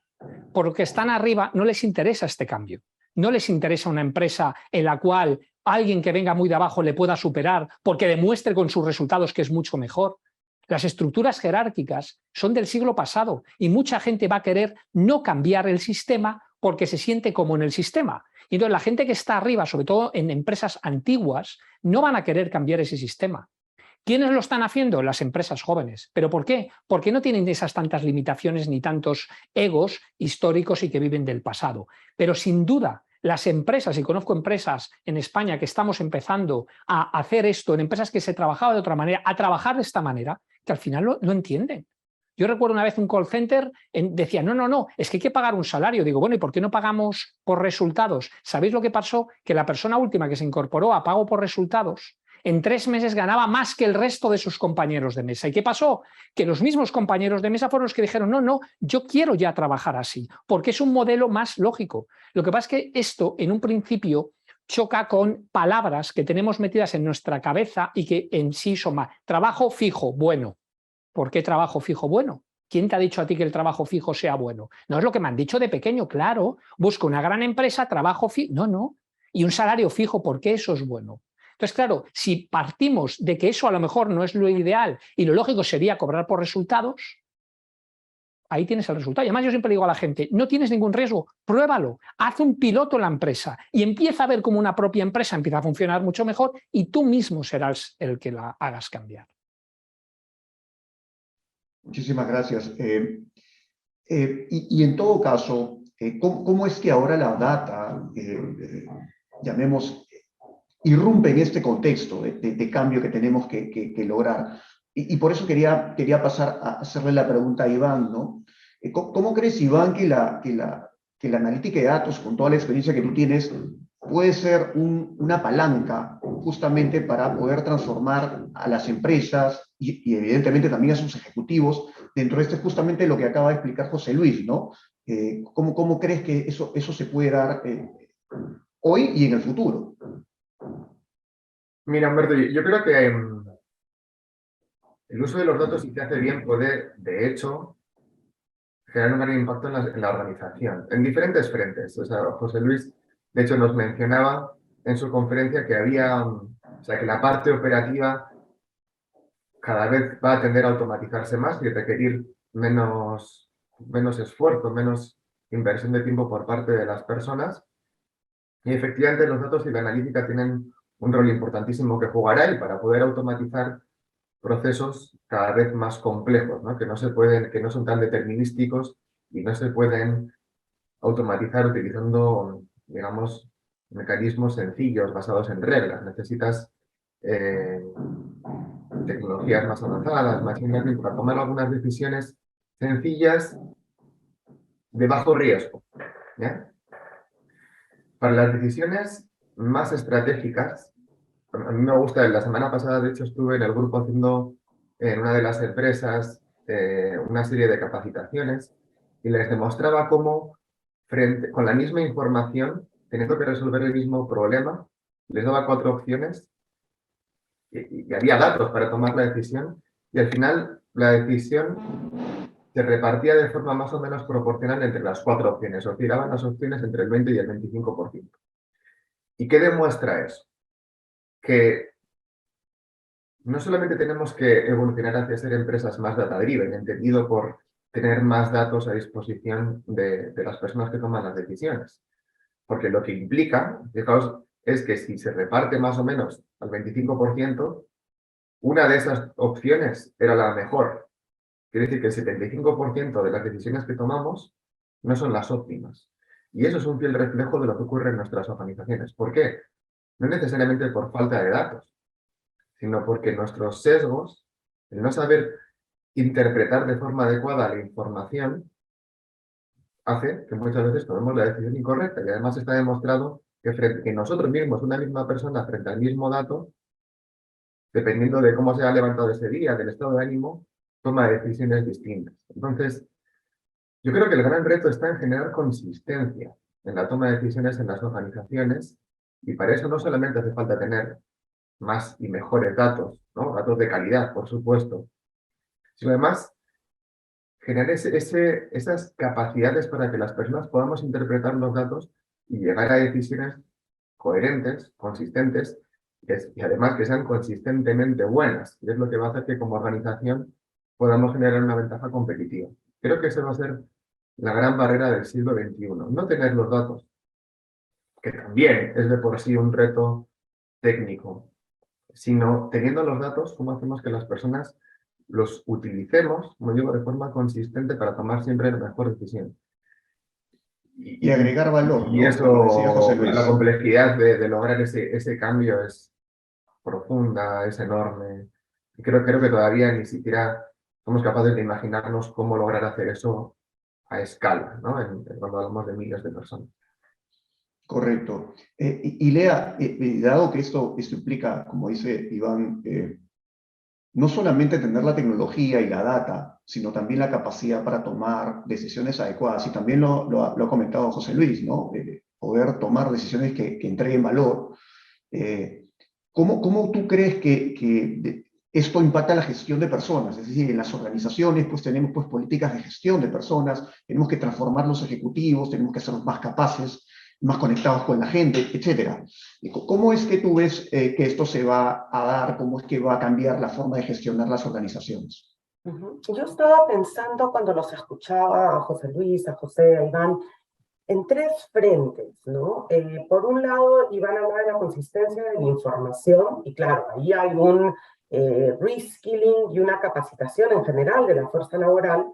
S2: Porque están arriba, no les interesa este cambio. No les interesa una empresa en la cual alguien que venga muy de abajo le pueda superar porque demuestre con sus resultados que es mucho mejor. Las estructuras jerárquicas son del siglo pasado y mucha gente va a querer no cambiar el sistema porque se siente como en el sistema. Y entonces la gente que está arriba, sobre todo en empresas antiguas, no van a querer cambiar ese sistema. ¿Quiénes lo están haciendo? Las empresas jóvenes. ¿Pero por qué? Porque no tienen esas tantas limitaciones ni tantos egos históricos y que viven del pasado. Pero sin duda, las empresas, y conozco empresas en España que estamos empezando a hacer esto, en empresas que se trabajaba de otra manera, a trabajar de esta manera, que al final no entienden. Yo recuerdo una vez un call center, decía, no, es que hay que pagar un salario. Digo, bueno, ¿y por qué no pagamos por resultados? ¿Sabéis lo que pasó? Que la persona última que se incorporó a pago por resultados, en 3 meses ganaba más que el resto de sus compañeros de mesa. ¿Y qué pasó? Que los mismos compañeros de mesa fueron los que dijeron, no, yo quiero ya trabajar así, porque es un modelo más lógico. Lo que pasa es que esto, en un principio, choca con palabras que tenemos metidas en nuestra cabeza y que en sí son más. Trabajo fijo, bueno. ¿Por qué trabajo fijo bueno? ¿Quién te ha dicho a ti que el trabajo fijo sea bueno? No es lo que me han dicho de pequeño, claro. Busco una gran empresa, trabajo fijo. No, no. Y un salario fijo, ¿por qué eso es bueno? Entonces, claro, si partimos de que eso a lo mejor no es lo ideal y lo lógico sería cobrar por resultados, ahí tienes el resultado. Y además yo siempre digo a la gente, no tienes ningún riesgo, pruébalo, haz un piloto en la empresa y empieza a ver cómo una propia empresa empieza a funcionar mucho mejor y tú mismo serás el que la hagas cambiar.
S1: Muchísimas gracias. Y en todo caso, ¿cómo es que ahora la data, llamemos, irrumpe en este contexto de cambio que tenemos que lograr? Y por eso quería pasar a hacerle la pregunta a Iván, ¿no? ¿Cómo crees, Iván, que la analítica de datos, con toda la experiencia que tú tienes, puede ser una palanca justamente para poder transformar a las empresas y evidentemente también a sus ejecutivos dentro de justamente lo que acaba de explicar José Luis, ¿no? ¿Cómo crees que eso se puede dar hoy y en el futuro?
S4: Mira, Humberto, yo creo que el uso de los datos, si se hace bien, puede, de hecho, generar un gran impacto en la organización, en diferentes frentes. O sea, José Luis, de hecho, nos mencionaba en su conferencia que que la parte operativa cada vez va a tender a automatizarse más y requerir menos esfuerzo, menos inversión de tiempo por parte de las personas. Y efectivamente los datos y la analítica tienen un rol importantísimo que jugar ahí para poder automatizar procesos cada vez más complejos, ¿no? Que no son tan determinísticos y no se pueden automatizar utilizando, digamos, mecanismos sencillos basados en reglas. Necesitas tecnologías más avanzadas, machine learning, para tomar algunas decisiones sencillas de bajo riesgo, ¿ya? Para las decisiones más estratégicas, a mí me gusta, la semana pasada de hecho estuve en el grupo haciendo en una de las empresas una serie de capacitaciones y les demostraba cómo con la misma información, teniendo que resolver el mismo problema, les daba 4 opciones y había datos para tomar la decisión y al final la decisión se repartía de forma más o menos proporcional entre las 4 opciones, oscilaban las opciones entre el 20 y el 25%. ¿Y qué demuestra eso? Que no solamente tenemos que evolucionar hacia ser empresas más data-driven, entendido por tener más datos a disposición de las personas que toman las decisiones, porque lo que implica, fijaos, es que si se reparte más o menos al 25%, una de esas opciones era la mejor. Quiere decir que el 75% de las decisiones que tomamos no son las óptimas. Y eso es un fiel reflejo de lo que ocurre en nuestras organizaciones. ¿Por qué? No necesariamente por falta de datos, sino porque nuestros sesgos, el no saber interpretar de forma adecuada la información, hace que muchas veces tomemos la decisión incorrecta. Y además está demostrado que nosotros mismos, una misma persona, frente al mismo dato, dependiendo de cómo se ha levantado ese día, del estado de ánimo, toma decisiones distintas. Entonces, yo creo que el gran reto está en generar consistencia en la toma de decisiones en las organizaciones y para eso no solamente hace falta tener más y mejores datos, ¿no? Datos de calidad, por supuesto, sino además generar esas capacidades para que las personas podamos interpretar los datos y llegar a decisiones coherentes, consistentes y además que sean consistentemente buenas. Y es lo que va a hacer que como organización podamos generar una ventaja competitiva. Creo que esa va a ser la gran barrera del siglo XXI. No tener los datos, que también es de por sí un reto técnico, sino teniendo los datos, cómo hacemos que las personas los utilicemos, como digo, de forma consistente para tomar siempre la mejor decisión.
S1: Y agregar valor,
S4: y
S1: ¿no?
S4: eso,
S1: Como decía José Luis.
S4: la complejidad de lograr ese cambio es profunda, es enorme. Y creo que todavía ni siquiera somos capaces de imaginarnos cómo lograr hacer eso a escala, ¿no? Cuando hablamos de miles de personas.
S1: Correcto. Y Lea, dado que esto implica, como dice Iván, no solamente tener la tecnología y la data, sino también la capacidad para tomar decisiones adecuadas. Y también lo ha comentado José Luis, ¿no? poder tomar decisiones que entreguen valor. ¿Cómo tú crees que esto impacta la gestión de personas? Es decir, en las organizaciones pues tenemos pues políticas de gestión de personas, tenemos que transformar los ejecutivos, tenemos que hacerlos más capaces, más conectados con la gente, etc. ¿Cómo es que tú ves que esto se va a dar? ¿Cómo es que va a cambiar la forma de gestionar las organizaciones?
S5: Yo estaba pensando cuando los escuchaba a José Luis, a José, a Iván, en tres frentes, ¿no? Por un lado, Iván hablaba de la consistencia de la información, y claro, ahí hay un reskilling y una capacitación en general de la fuerza laboral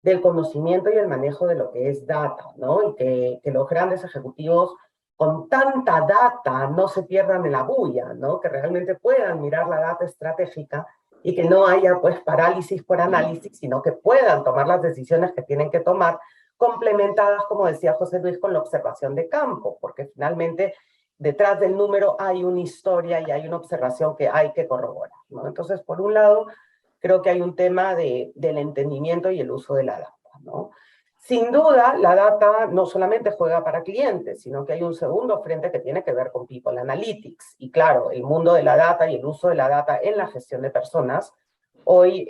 S5: del conocimiento y el manejo de lo que es data, ¿no? Y que los grandes ejecutivos con tanta data no se pierdan en la bulla, ¿no? Que realmente puedan mirar la data estratégica y que no haya pues parálisis por análisis, sino que puedan tomar las decisiones que tienen que tomar, complementadas, como decía José Luis, con la observación de campo, porque finalmente detrás del número hay una historia y hay una observación que hay que corroborar, ¿no? Entonces, por un lado, creo que hay un tema del entendimiento y el uso de la data, ¿no? Sin duda, la data no solamente juega para clientes, sino que hay un segundo frente que tiene que ver con People Analytics. Y claro, el mundo de la data y el uso de la data en la gestión de personas hoy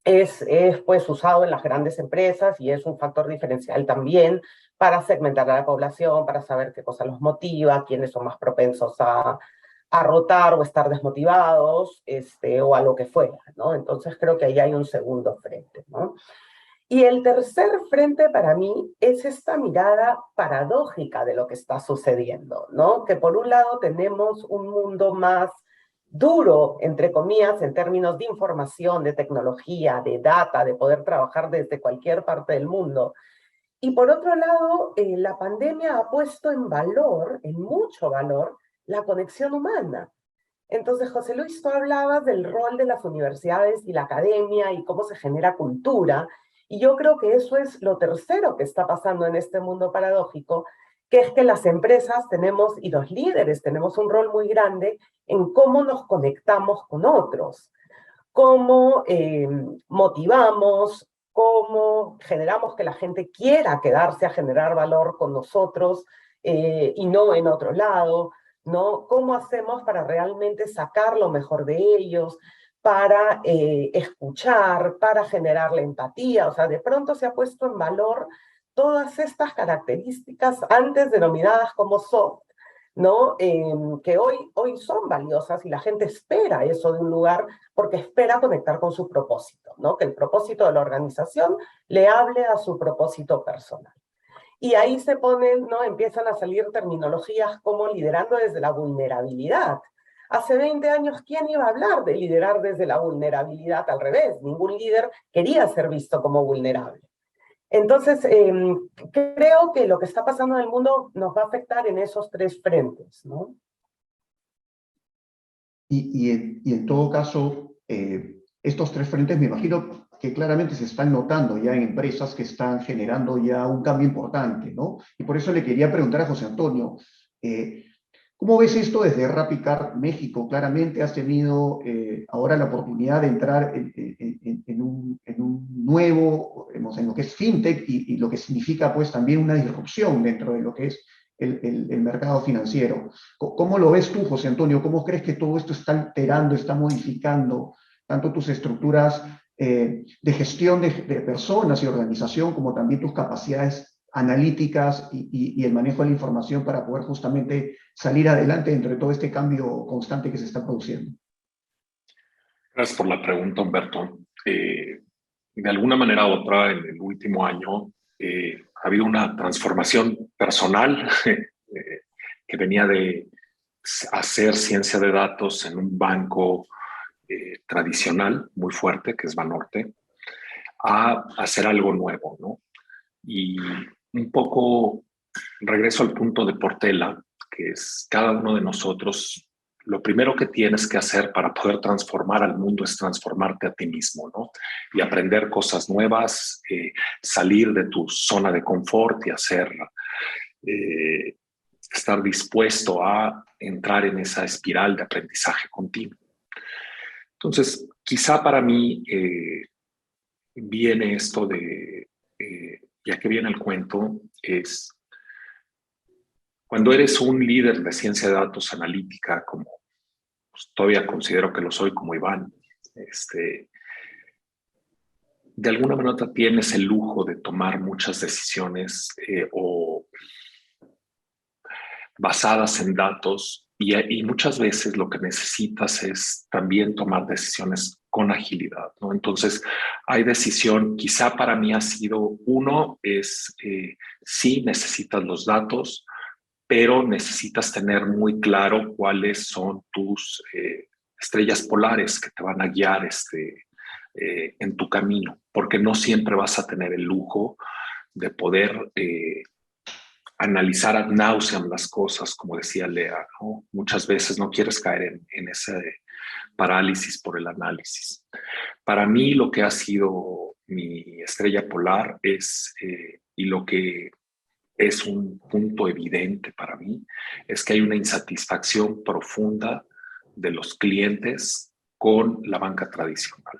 S5: es pues usado en las grandes empresas y es un factor diferencial también para segmentar a la población, para saber qué cosa los motiva, quiénes son más propensos a rotar o estar desmotivados, o a lo que fuera, ¿no? Entonces creo que ahí hay un segundo frente, ¿no? Y el tercer frente para mí es esta mirada paradójica de lo que está sucediendo, ¿no? Que por un lado tenemos un mundo más duro, entre comillas, en términos de información, de tecnología, de data, de poder trabajar desde cualquier parte del mundo. Y por otro lado, la pandemia ha puesto en valor, en mucho valor, la conexión humana. Entonces, José Luis, tú hablabas del rol de las universidades y la academia y cómo se genera cultura, y yo creo que eso es lo tercero que está pasando en este mundo paradójico, que es que las empresas tenemos, y los líderes tenemos un rol muy grande en cómo nos conectamos con otros, cómo motivamos, cómo generamos que la gente quiera quedarse a generar valor con nosotros y no en otro lado, ¿no? ¿Cómo hacemos para realmente sacar lo mejor de ellos, para escuchar, para generar la empatía? O sea, de pronto se ha puesto en valor todas estas características antes denominadas como soft, ¿no? Que hoy son valiosas y la gente espera eso de un lugar porque espera conectar con su propósito, ¿no? Que el propósito de la organización le hable a su propósito personal. Y ahí se ponen, ¿no? Empiezan a salir terminologías como liderando desde la vulnerabilidad. Hace 20 años, ¿quién iba a hablar de liderar desde la vulnerabilidad? Al revés, ningún líder quería ser visto como vulnerable. Entonces, creo que lo que está pasando en el mundo nos va a afectar en esos tres frentes, ¿no?
S1: Y en todo caso, estos tres frentes me imagino que claramente se están notando ya en empresas que están generando ya un cambio importante, ¿no? Y por eso le quería preguntar a José Antonio, ¿cómo ves esto desde Rappicar México? Claramente has tenido ahora la oportunidad de entrar en un nuevo, en lo que es fintech y lo que significa pues también una disrupción dentro de lo que es el mercado financiero. ¿Cómo lo ves tú, José Antonio? ¿Cómo crees que todo esto está alterando, está modificando tanto tus estructuras de gestión de personas y organización, como también tus capacidades analíticas y el manejo de la información para poder justamente salir adelante dentro de todo este cambio constante que se está produciendo?
S3: Gracias por la pregunta, Humberto. De alguna manera u otra, en el último año ha habido una transformación personal que venía de hacer ciencia de datos en un banco tradicional muy fuerte, que es Banorte, a hacer algo nuevo, ¿no? Y un poco regreso al punto de Portela, que es cada uno de nosotros, lo primero que tienes que hacer para poder transformar al mundo es transformarte a ti mismo, ¿no? Y aprender cosas nuevas, salir de tu zona de confort y estar dispuesto a entrar en esa espiral de aprendizaje continuo. Entonces, quizá para mí viene esto de, ya que viene el cuento, es Cuando eres un líder de ciencia de datos analítica, como pues, todavía considero que lo soy como Iván, de alguna manera tienes el lujo de tomar muchas decisiones o basadas en datos y muchas veces lo que necesitas es también tomar decisiones con agilidad, ¿no? Entonces, hay decisión, quizá para mí ha sido uno, es sí necesitas los datos, pero necesitas tener muy claro cuáles son tus estrellas polares que te van a guiar en tu camino, porque no siempre vas a tener el lujo de poder analizar ad nauseam las cosas, como decía Lea, ¿no? Muchas veces no quieres caer en ese parálisis por el análisis. Para mí lo que ha sido mi estrella polar es, y lo que es un punto evidente para mí, es que hay una insatisfacción profunda de los clientes con la banca tradicional.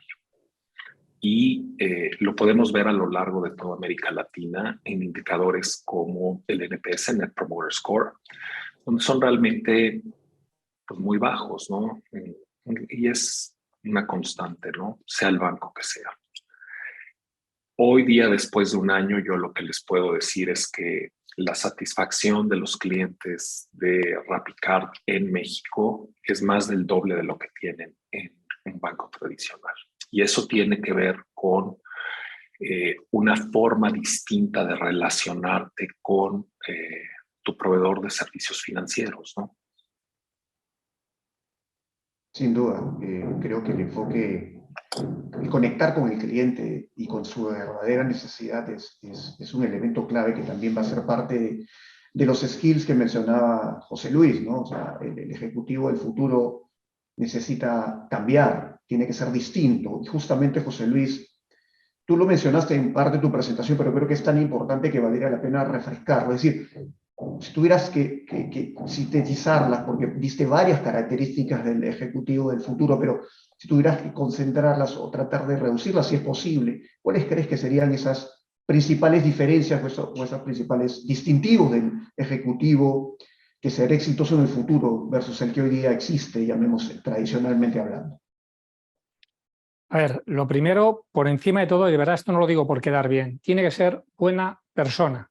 S3: Y lo podemos ver a lo largo de toda América Latina en indicadores como el NPS, Net Promoter Score, donde son realmente pues, muy bajos, ¿no? Y es una constante, ¿no? Sea el banco que sea. Hoy día, después de un año, yo lo que les puedo decir es que la satisfacción de los clientes de RappiCard en México es más del doble de lo que tienen en un banco tradicional. Y eso tiene que ver con una forma distinta de relacionarte con tu proveedor de servicios financieros, ¿no?
S1: Sin duda, creo que el enfoque, el conectar con el cliente y con su verdadera necesidad es un elemento clave que también va a ser parte de los skills que mencionaba José Luis, ¿no? O sea, el ejecutivo del futuro necesita cambiar, tiene que ser distinto. Y justamente, José Luis, tú lo mencionaste en parte de tu presentación, pero creo que es tan importante que valdría la pena refrescarlo. Es decir, si tuvieras que sintetizarlas, porque diste varias características del ejecutivo del futuro, pero si tuvieras que concentrarlas o tratar de reducirlas si es posible, ¿cuáles crees que serían esas principales diferencias o esos principales distintivos del ejecutivo que será exitoso en el futuro versus el que hoy día existe, llamemos tradicionalmente hablando?
S2: A ver, lo primero, por encima de todo, y de verdad esto no lo digo por quedar bien, tiene que ser buena persona.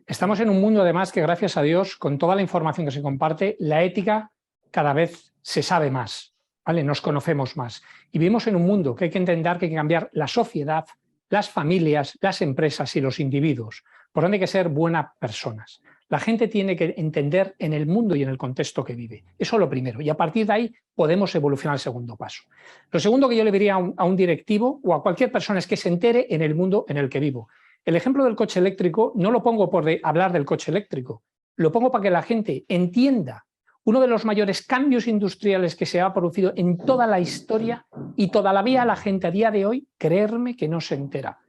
S2: Estamos en un mundo, además, que gracias a Dios, con toda la información que se comparte, la ética cada vez se sabe más, ¿vale? Nos conocemos más. Y vivimos en un mundo que hay que entender que hay que cambiar la sociedad, las familias, las empresas y los individuos. Por donde hay que ser buenas personas. La gente tiene que entender en el mundo y en el contexto que vive. Eso es lo primero. Y a partir de ahí podemos evolucionar al segundo paso. Lo segundo que yo le diría a un directivo o a cualquier persona es que se entere en el mundo en el que vivo. El ejemplo del coche eléctrico no lo pongo por hablar del coche eléctrico, lo pongo para que la gente entienda uno de los mayores cambios industriales que se ha producido en toda la historia y todavía la gente a día de hoy, creerme que no se entera.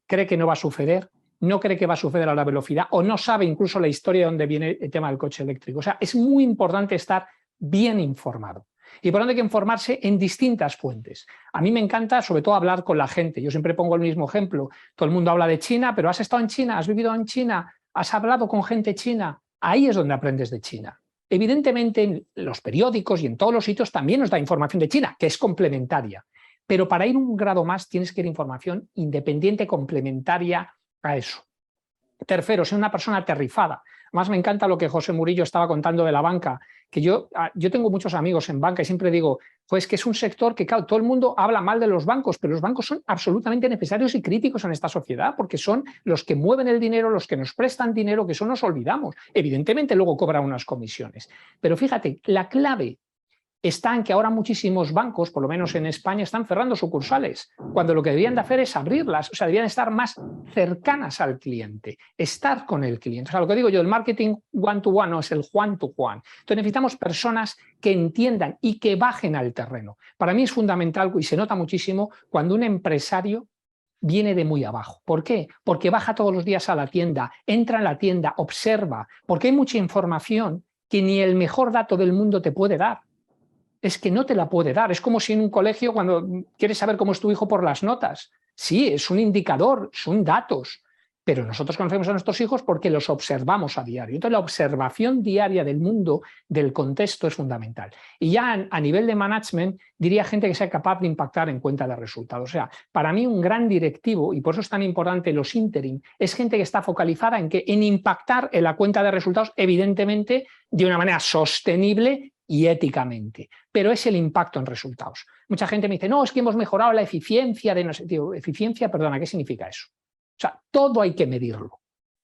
S2: Cree que no va a suceder, no cree que va a suceder a la velocidad o no sabe incluso la historia de dónde viene el tema del coche eléctrico. O sea, es muy importante estar bien informado. Y por donde hay que informarse en distintas fuentes. A mí me encanta, sobre todo, hablar con la gente. Yo siempre pongo el mismo ejemplo. Todo el mundo habla de China, pero ¿has estado en China? ¿Has vivido en China? ¿Has hablado con gente china? Ahí es donde aprendes de China. Evidentemente, en los periódicos y en todos los sitios también nos da información de China, que es complementaria. Pero para ir un grado más tienes que ir información independiente, complementaria a eso. Tercero, ser una persona aterrizada. Además, me encanta lo que José Murillo estaba contando de la banca, que yo tengo muchos amigos en banca y siempre digo, pues que es un sector que, claro, todo el mundo habla mal de los bancos, pero los bancos son absolutamente necesarios y críticos en esta sociedad, porque son los que mueven el dinero, los que nos prestan dinero, que eso nos olvidamos. Evidentemente, luego cobran unas comisiones. Pero fíjate, la clave está en que ahora muchísimos bancos, por lo menos en España, están cerrando sucursales, cuando lo que deberían de hacer es abrirlas, o sea, deberían estar más cercanas al cliente, estar con el cliente. O sea, lo que digo yo, el marketing one-to-one no es el one-to-one. Entonces necesitamos personas que entiendan y que bajen al terreno. Para mí es fundamental y se nota muchísimo cuando un empresario viene de muy abajo. ¿Por qué? Porque baja todos los días a la tienda, entra en la tienda, observa, porque hay mucha información que ni el mejor dato del mundo te puede dar. Es que no te la puede dar. Es como si en un colegio, cuando quieres saber cómo es tu hijo por las notas, sí, es un indicador, son datos, pero nosotros conocemos a nuestros hijos porque los observamos a diario. Entonces, la observación diaria del mundo, del contexto, es fundamental. Y ya a nivel de management, diría gente que sea capaz de impactar en cuenta de resultados. O sea, para mí un gran directivo, y por eso es tan importante los interim, es gente que está focalizada en impactar en la cuenta de resultados, evidentemente, de una manera sostenible y éticamente, pero es el impacto en resultados. Mucha gente me dice, no, es que hemos mejorado la eficiencia de no sé, digo, eficiencia, perdona, ¿qué significa eso? O sea, todo hay que medirlo,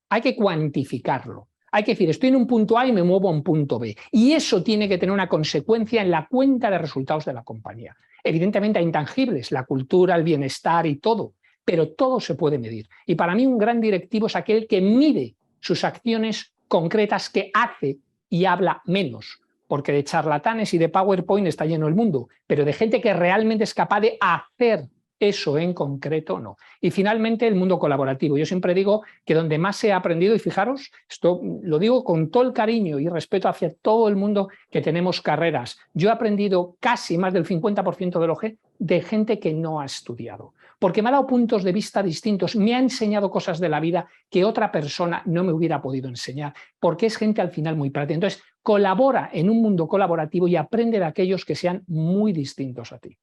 S2: hay que cuantificarlo. Hay que decir, estoy en un punto A y me muevo a un punto B. Y eso tiene que tener una consecuencia en la cuenta de resultados de la compañía. Evidentemente hay intangibles, la cultura, el bienestar y todo, pero todo se puede medir. Y para mí un gran directivo es aquel que mide sus acciones concretas, que hace y habla menos. Porque de charlatanes y de PowerPoint está lleno el mundo, pero de gente que realmente es capaz de hacer eso en concreto, no. Y finalmente, el mundo colaborativo. Yo siempre digo que donde más se ha aprendido, y fijaros, esto lo digo con todo el cariño y respeto hacia todo el mundo que tenemos carreras, yo he aprendido casi más del 50% de lo que de gente que no ha estudiado, porque me ha dado puntos de vista distintos, me ha enseñado cosas de la vida que otra persona no me hubiera podido enseñar, porque es gente al final muy práctica. Entonces, colabora en un mundo colaborativo y aprende de aquellos que sean muy distintos a ti.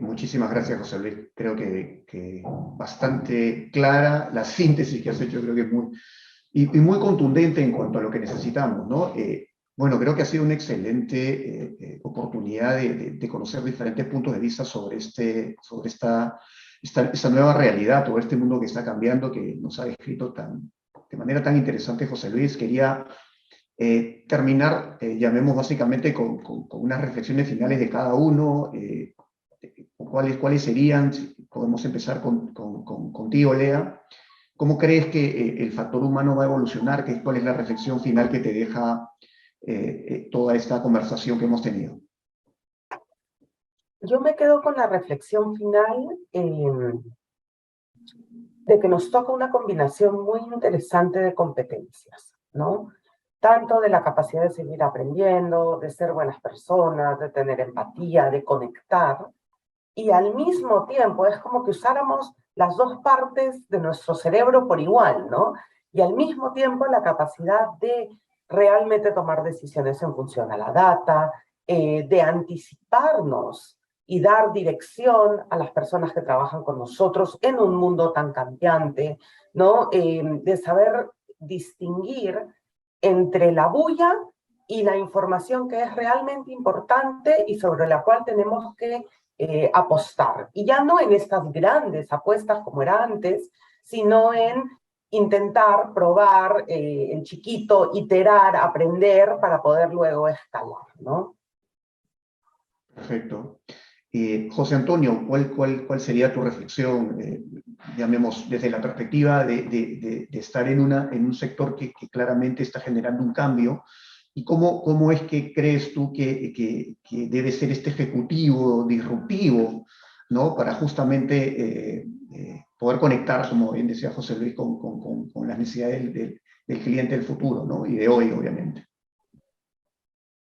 S1: Muchísimas gracias, José Luis. Creo que bastante clara la síntesis que has hecho, creo que es y muy contundente en cuanto a lo que necesitamos, ¿no? Bueno, creo que ha sido una excelente oportunidad de conocer diferentes puntos de vista sobre esta nueva realidad, todo este mundo que está cambiando, que nos ha descrito de manera tan interesante José Luis. Quería terminar, llamemos básicamente con unas reflexiones finales de cada uno. ¿Cuáles serían? Podemos empezar contigo, Lea. ¿Cómo crees que el factor humano va a evolucionar? ¿Cuál es la reflexión final que te deja toda esta conversación que hemos tenido?
S5: Yo me quedo con la reflexión final de que nos toca una combinación muy interesante de competencias, ¿no? Tanto de la capacidad de seguir aprendiendo, de ser buenas personas, de tener empatía, de conectar, y al mismo tiempo es como que usáramos las dos partes de nuestro cerebro por igual, ¿no? Y al mismo tiempo la capacidad de realmente tomar decisiones en función a la data, de anticiparnos y dar dirección a las personas que trabajan con nosotros en un mundo tan cambiante, ¿no? De saber distinguir entre la bulla y la información que es realmente importante y sobre la cual tenemos que apostar. Y ya no en estas grandes apuestas como era antes, sino en intentar, probar, en chiquito, iterar, aprender para poder luego escalar, ¿no?
S1: Perfecto. José Antonio, ¿cuál sería tu reflexión, llamemos, desde la perspectiva de estar en un sector que claramente está generando un cambio? ¿Y cómo es que crees tú que debe ser este ejecutivo disruptivo, ¿no? Para justamente poder conectar, como bien decía José Luis, con las necesidades del cliente del futuro, ¿no? Y de hoy, obviamente.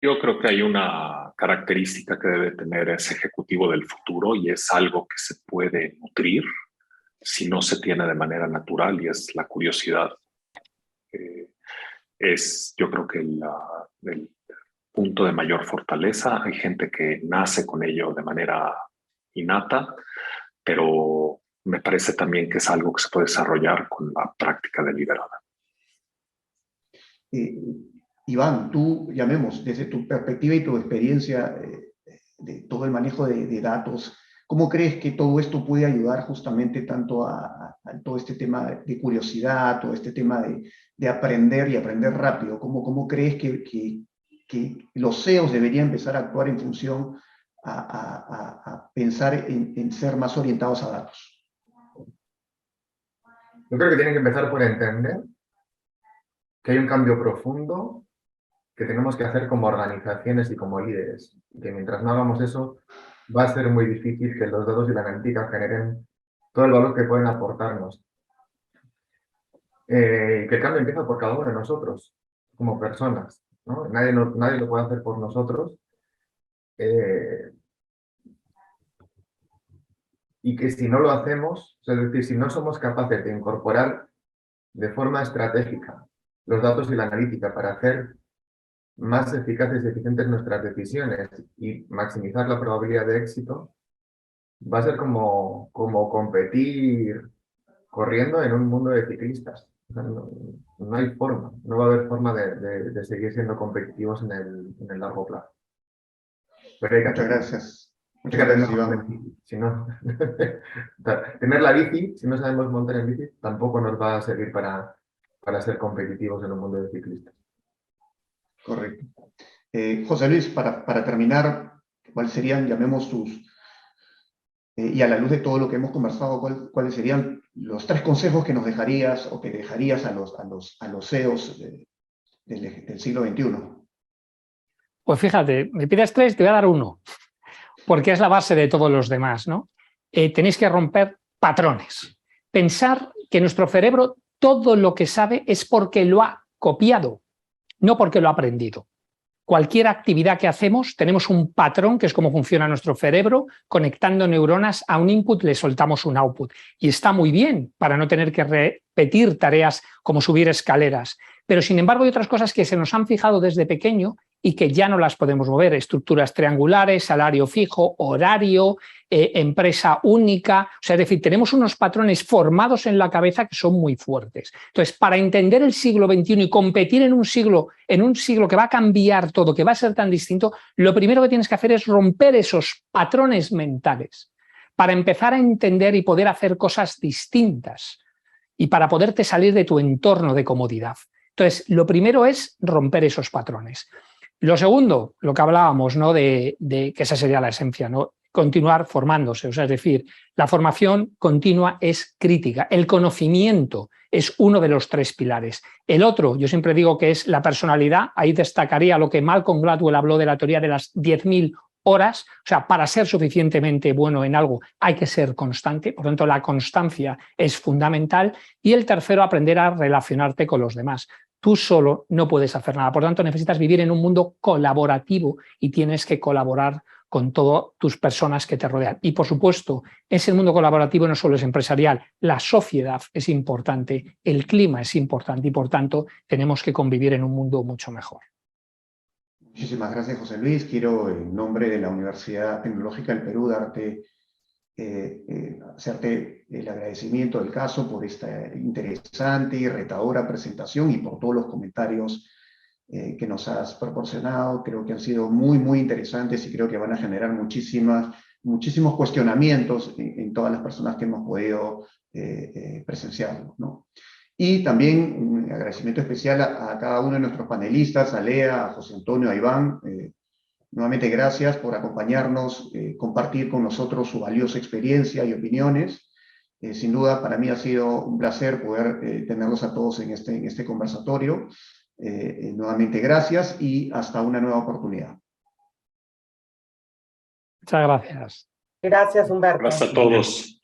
S3: Yo creo que hay una característica que debe tener ese ejecutivo del futuro y es algo que se puede nutrir si no se tiene de manera natural, y es la curiosidad. Yo creo que el punto de mayor fortaleza. Hay gente que nace con ello de manera innata, pero me parece también que es algo que se puede desarrollar con la práctica deliberada.
S1: Iván, tú, llamemos, desde tu perspectiva y tu experiencia de todo el manejo de datos, ¿cómo crees que todo esto puede ayudar justamente tanto a todo este tema de curiosidad, todo este tema de aprender y aprender rápido? ¿Cómo crees que los CEOs deberían empezar a actuar en función a pensar en ser más orientados a datos?
S4: Yo creo que tienen que empezar por entender que hay un cambio profundo que tenemos que hacer como organizaciones y como líderes. Y que mientras no hagamos eso, va a ser muy difícil que los datos y la analítica generen todo el valor que pueden aportarnos. Que el cambio empieza por cada uno de nosotros, como personas, ¿no? Nadie lo puede hacer por y que si no lo hacemos, es decir, si no somos capaces de incorporar de forma estratégica los datos y la analítica para hacer más eficaces y eficientes nuestras decisiones y maximizar la probabilidad de éxito, va a ser como competir corriendo en un mundo de ciclistas. O sea, no hay forma, no va a haber forma de seguir siendo competitivos en el largo plazo. Pero hay que
S1: Muchas
S4: hacerlo.
S1: gracias.
S4: Hay que
S1: Muchas gracias,
S4: aprender a
S1: Iván.
S4: montar en bici. Si no, tener la bici, si no sabemos montar en bici, tampoco nos va a servir para ser competitivos en un mundo de ciclistas.
S1: Correcto. José Luis, para terminar, ¿cuáles serían, llamemos y a la luz de todo lo que hemos conversado, cuáles serían los 3 consejos que nos dejarías o que dejarías a los CEOs del siglo XXI?
S2: Pues fíjate, me pides 3, te voy a dar 1, porque es la base de todos los demás, ¿no? Tenéis que romper patrones. Pensar que nuestro cerebro todo lo que sabe es porque lo ha copiado, no porque lo ha aprendido. Cualquier actividad que hacemos, tenemos un patrón, que es cómo funciona nuestro cerebro, conectando neuronas a un input, le soltamos un output. Y está muy bien para no tener que repetir tareas como subir escaleras. Pero, sin embargo, hay otras cosas que se nos han fijado desde pequeño y que ya no las podemos mover. Estructuras triangulares, salario fijo, horario, empresa única. O sea, es decir, tenemos unos patrones formados en la cabeza que son muy fuertes. Entonces, para entender el siglo XXI y competir en un siglo que va a cambiar todo, que va a ser tan distinto, lo primero que tienes que hacer es romper esos patrones mentales para empezar a entender y poder hacer cosas distintas y para poderte salir de tu entorno de comodidad. Entonces, lo primero es romper esos patrones. Lo segundo, lo que hablábamos, ¿no? de que esa sería la esencia, ¿no? Continuar formándose, o sea, es decir, la formación continua es crítica, el conocimiento es uno de los 3 pilares. El otro, yo siempre digo que es la personalidad, ahí destacaría lo que Malcolm Gladwell habló de la teoría de las 10.000 horas, o sea, para ser suficientemente bueno en algo hay que ser constante, por lo tanto la constancia es fundamental. Y el tercero, aprender a relacionarte con los demás. Tú solo no puedes hacer nada, por lo tanto necesitas vivir en un mundo colaborativo y tienes que colaborar con todas tus personas que te rodean. Y por supuesto, ese mundo colaborativo no solo es empresarial, la sociedad es importante, el clima es importante y por tanto tenemos que convivir en un mundo mucho mejor.
S1: Muchísimas gracias, José Luis. Quiero, en nombre de la Universidad Tecnológica del Perú, hacerte el agradecimiento del caso por esta interesante y retadora presentación y por todos los comentarios que nos has proporcionado. Creo que han sido muy, muy interesantes y creo que van a generar muchísimos cuestionamientos en todas las personas que hemos podido presenciarlo, ¿no? Y también un agradecimiento especial a cada uno de nuestros panelistas, a Lea, a José Antonio, a Iván. Nuevamente gracias por acompañarnos, compartir con nosotros su valiosa experiencia y opiniones. Sin duda, para mí ha sido un placer poder tenerlos a todos en este conversatorio. Nuevamente gracias y hasta una nueva oportunidad.
S2: Muchas gracias.
S5: Gracias, Humberto.
S3: Gracias a todos.